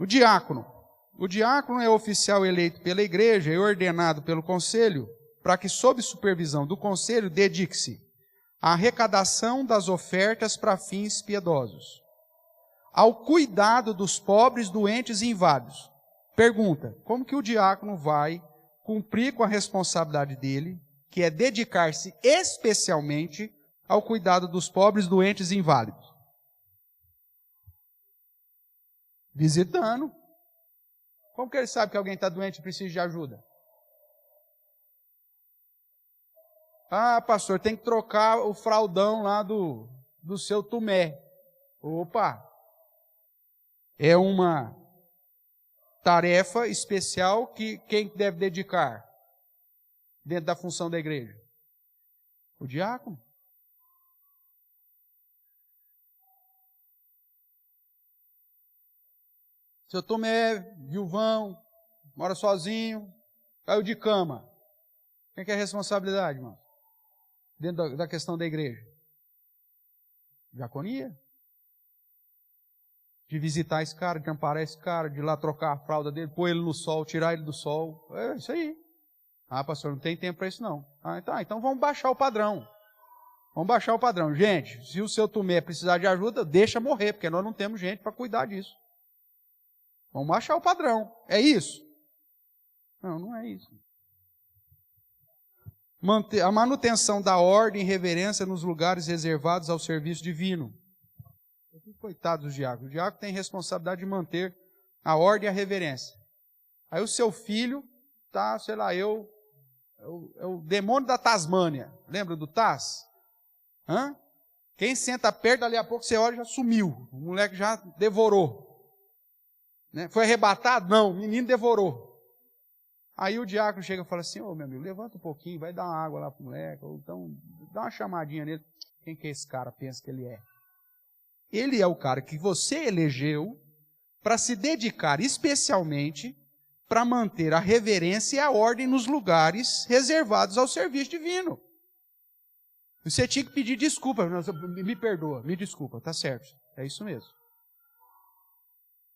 O diácono. O diácono é oficial eleito pela igreja e ordenado pelo conselho para que, sob supervisão do conselho, dedique-se à arrecadação das ofertas para fins piedosos, ao cuidado dos pobres, doentes e inválidos. Pergunta, como que o diácono vai cumprir com a responsabilidade dele, que é dedicar-se especialmente ao cuidado dos pobres, doentes e inválidos? Visitando. Como que ele sabe que alguém está doente e precisa de ajuda? Ah, pastor, tem que trocar o fraldão lá do seu Tomé. Opa! É uma tarefa especial que quem deve dedicar dentro da função da igreja? O diácono. Seu Tomé, viuvão, mora sozinho, caiu de cama. Quem que é a responsabilidade, irmão? Dentro da questão da igreja? Diaconia. De visitar esse cara, de amparar esse cara, de ir lá trocar a fralda dele, pôr ele no sol, tirar ele do sol. É isso aí. Ah, pastor, não tem tempo para isso não. Ah, então vamos baixar o padrão. Vamos baixar o padrão. Gente, se o seu Tomé precisar de ajuda, deixa morrer, porque nós não temos gente para cuidar disso. Vamos baixar o padrão. É isso? Não, não é isso. Manter a manutenção da ordem e reverência nos lugares reservados ao serviço divino. Coitado dos diáconos. O diácono tem responsabilidade de manter a ordem e a reverência. Aí o seu filho tá, sei lá, é o demônio da Tasmânia. Lembra do Taz? Hã? Quem senta perto, dali a pouco você olha, já sumiu. O moleque já devorou. Né? Foi arrebatado? Não, o menino devorou. Aí o diácono chega e fala assim, ô meu amigo, levanta um pouquinho, vai dar uma água lá pro moleque, ou então dá uma chamadinha nele. Quem que esse cara pensa que ele é? Ele é o cara que você elegeu para se dedicar especialmente para manter a reverência e a ordem nos lugares reservados ao serviço divino. Você tinha que pedir desculpa, me perdoa, me desculpa, tá certo, é isso mesmo.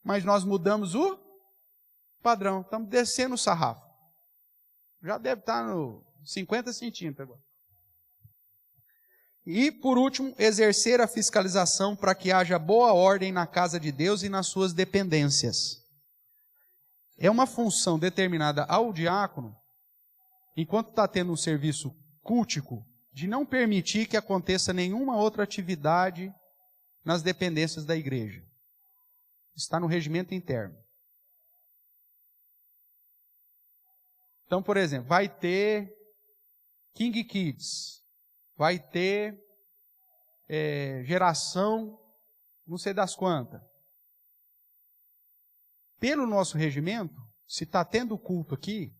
Mas nós mudamos o padrão, estamos descendo o sarrafo. Já deve estar no 50 centímetros agora. E, por último, exercer a fiscalização para que haja boa ordem na casa de Deus e nas suas dependências. É uma função determinada ao diácono, enquanto está tendo um serviço cultico, de não permitir que aconteça nenhuma outra atividade nas dependências da igreja. Está no regimento interno. Então, por exemplo, vai ter King Kids, vai ter geração não sei das quantas. Pelo nosso regimento, se está tendo culto aqui,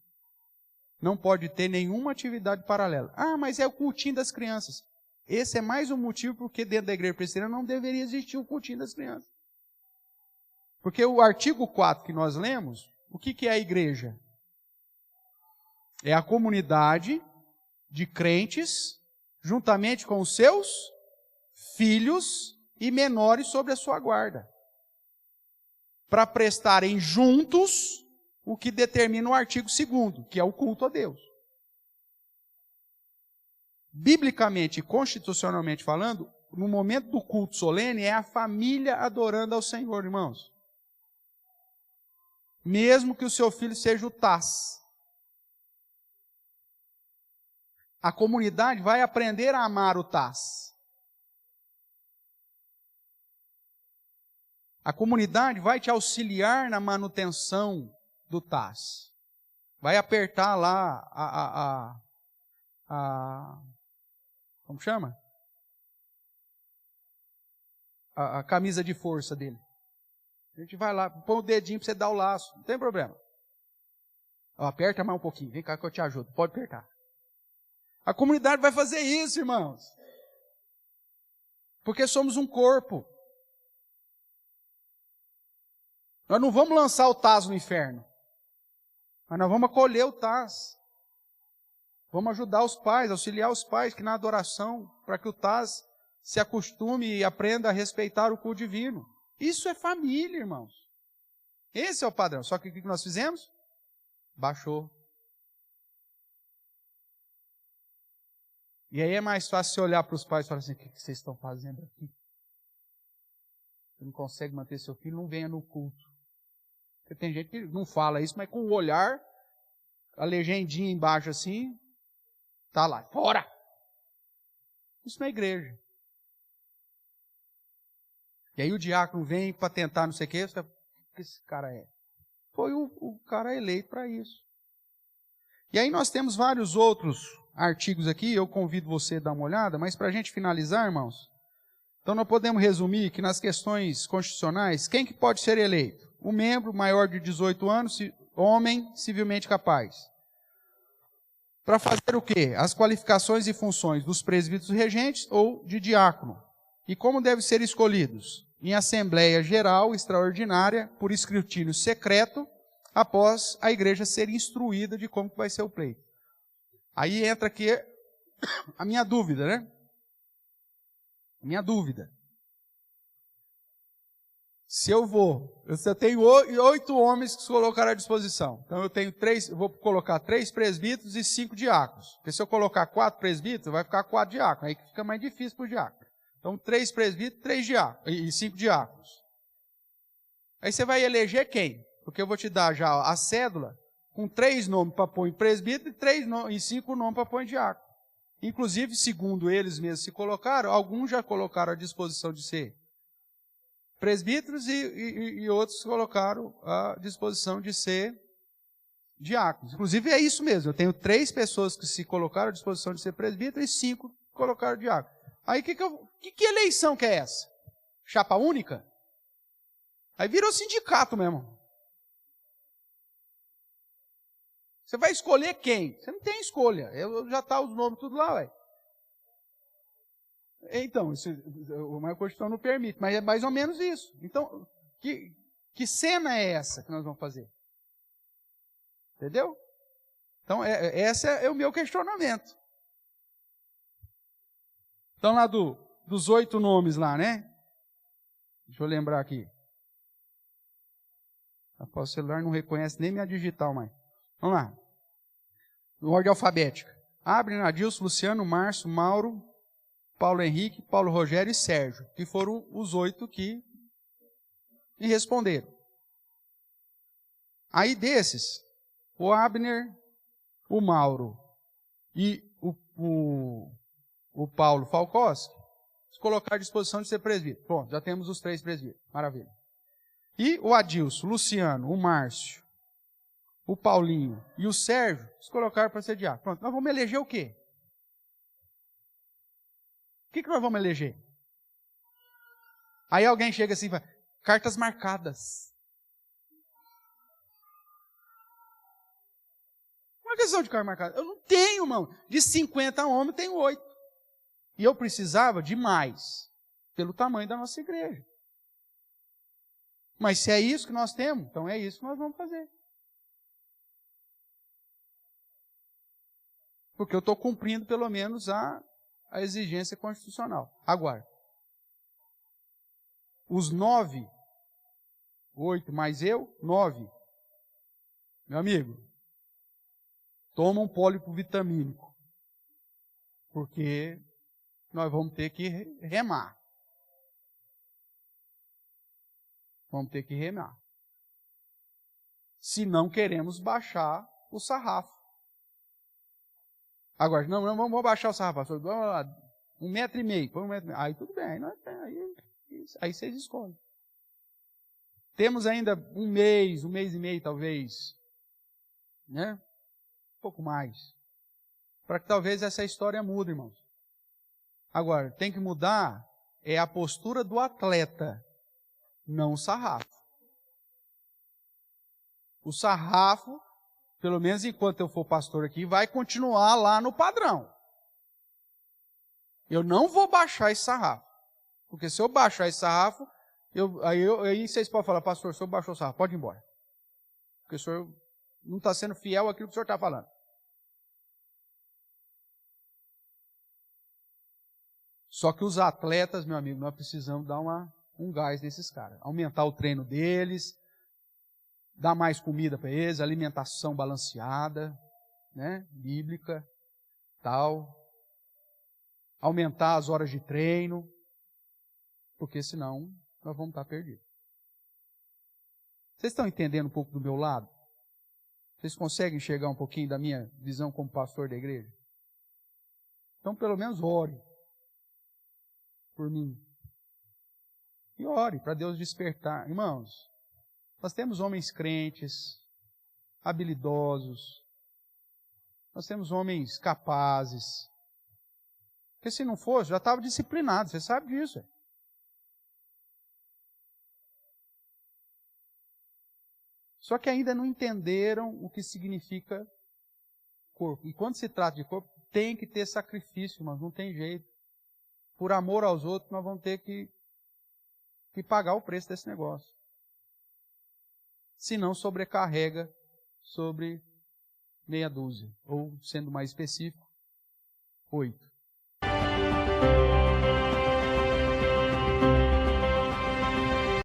não pode ter nenhuma atividade paralela. Ah, mas é o cultinho das crianças. Esse é mais um motivo porque dentro da igreja presbiteriana não deveria existir o cultinho das crianças. Porque o artigo 4 que nós lemos, o que é a igreja? É a comunidade de crentes, juntamente com os seus filhos e menores sob a sua guarda, para prestarem juntos o que determina o artigo 2º, que é o culto a Deus. Biblicamente e constitucionalmente falando, no momento do culto solene, é a família adorando ao Senhor, irmãos. Mesmo que o seu filho seja o TAS. A comunidade vai aprender a amar o TAS. A comunidade vai te auxiliar na manutenção do TAS. Vai apertar lá como chama? A camisa de força dele. A gente vai lá, põe o dedinho para você dar o laço. Não tem problema. Aperta mais um pouquinho. Vem cá que eu te ajudo. Pode apertar. A comunidade vai fazer isso, irmãos. Porque somos um corpo. Nós não vamos lançar o TAS no inferno. Mas nós vamos acolher o TAS. Vamos ajudar os pais, auxiliar os pais que na adoração, para que o TAS se acostume e aprenda a respeitar o culto divino. Isso é família, irmãos. Esse é o padrão. Só que o que nós fizemos? Baixou. E aí é mais fácil você olhar para os pais e falar assim, o que vocês estão fazendo aqui? Você não consegue manter seu filho, não venha no culto. Porque tem gente que não fala isso, mas com o olhar, a legendinha embaixo assim, está lá, fora! Isso não é igreja. E aí o diácono vem para tentar não sei o que esse cara é? Foi o cara eleito para isso. E aí nós temos vários outros artigos aqui, eu convido você a dar uma olhada, mas para a gente finalizar, irmãos, então nós podemos resumir que nas questões constitucionais, quem que pode ser eleito? O membro maior de 18 anos, homem civilmente capaz. Para fazer o quê? As qualificações e funções dos presbíteros regentes ou de diácono. E como devem ser escolhidos? Em assembleia geral extraordinária, por escrutínio secreto, após a igreja ser instruída de como vai ser o pleito. Aí entra aqui a minha dúvida, né? Minha dúvida. Se eu tenho 8 homens que se colocaram à disposição. Então eu vou colocar 3 presbíteros e 5 diáconos. Porque se eu colocar 4 presbíteros, vai ficar 4 diáconos. Aí fica mais difícil para o diácono. Então 3 presbíteros, 3 diáconos e 5 diáconos. Aí você vai eleger quem? Porque eu vou te dar já a cédula com 3 nomes para pôr em presbítero e 5 nomes para pôr em diácono. Inclusive, segundo eles mesmos se colocaram, alguns já colocaram à disposição de ser presbíteros e outros colocaram à disposição de ser diáconos. Inclusive é isso mesmo, eu tenho 3 pessoas que se colocaram à disposição de ser presbítero e 5 que colocaram diácono. Aí que eleição que é essa? Chapa única? Aí virou sindicato mesmo. Você vai escolher quem? Você não tem escolha. Já está os nomes tudo lá, ué. Então, a Constituição não permite, mas é mais ou menos isso. Então, que cena é essa que nós vamos fazer? Entendeu? Então, esse é o meu questionamento. Então, lá dos 8 nomes lá, né? Deixa eu lembrar aqui. O celular não reconhece nem minha digital mais. Vamos lá. Ordem alfabética. Abre, Adilson, Luciano, Márcio, Mauro, Paulo Henrique, Paulo Rogério e Sérgio, que foram os 8 que me responderam. Aí desses, o Abner, o Mauro e o Paulo Falcoski se colocaram à disposição de ser presbítero. Pronto, já temos os 3 presbíteros. Maravilha. E o Adilson, o Luciano, o Márcio, o Paulinho e o Sérgio se colocaram para ser diácono. Pronto, nós vamos eleger o quê? O que nós vamos eleger? Aí alguém chega assim e fala, cartas marcadas. Uma questão de carta marcada. Eu não tenho, irmão. De 50 homens, eu tenho 8. E eu precisava de mais, pelo tamanho da nossa igreja. Mas se é isso que nós temos, então é isso que nós vamos fazer. Porque eu estou cumprindo pelo menos a exigência constitucional. Agora, os 9, 8 mais eu, 9. Meu amigo, toma um pólipo vitamínico. Porque nós vamos ter que remar. Vamos ter que remar. Se não queremos baixar o sarrafo. Agora, não vamos baixar o sarrafo. Vamos lá, 1,5 metro. Aí tudo bem, aí vocês escolhem. Temos ainda um mês e meio talvez, né? Um pouco mais. Para que talvez essa história mude, irmãos. Agora, tem que mudar é a postura do atleta, não o sarrafo. O sarrafo, pelo menos enquanto eu for pastor aqui, vai continuar lá no padrão. Eu não vou baixar esse sarrafo. Porque se eu baixar esse sarrafo, aí vocês podem falar, pastor, o senhor baixou o sarrafo, pode ir embora. Porque o senhor não está sendo fiel àquilo que o senhor está falando. Só que os atletas, meu amigo, nós precisamos dar um gás nesses caras. Aumentar o treino deles, dar mais comida para eles, alimentação balanceada, né, bíblica, tal. Aumentar as horas de treino, porque senão nós vamos estar perdidos. Vocês estão entendendo um pouco do meu lado? Vocês conseguem enxergar um pouquinho da minha visão como pastor da igreja? Então, pelo menos ore por mim. E ore para Deus despertar. Irmãos, nós temos homens crentes, habilidosos, nós temos homens capazes. Porque se não fosse, já estava disciplinado, você sabe disso. Só que ainda não entenderam o que significa corpo. E quando se trata de corpo, tem que ter sacrifício, mas não tem jeito. Por amor aos outros, nós vamos ter que pagar o preço desse negócio. Se não, sobrecarrega sobre meia dúzia. Ou, sendo mais específico, 8.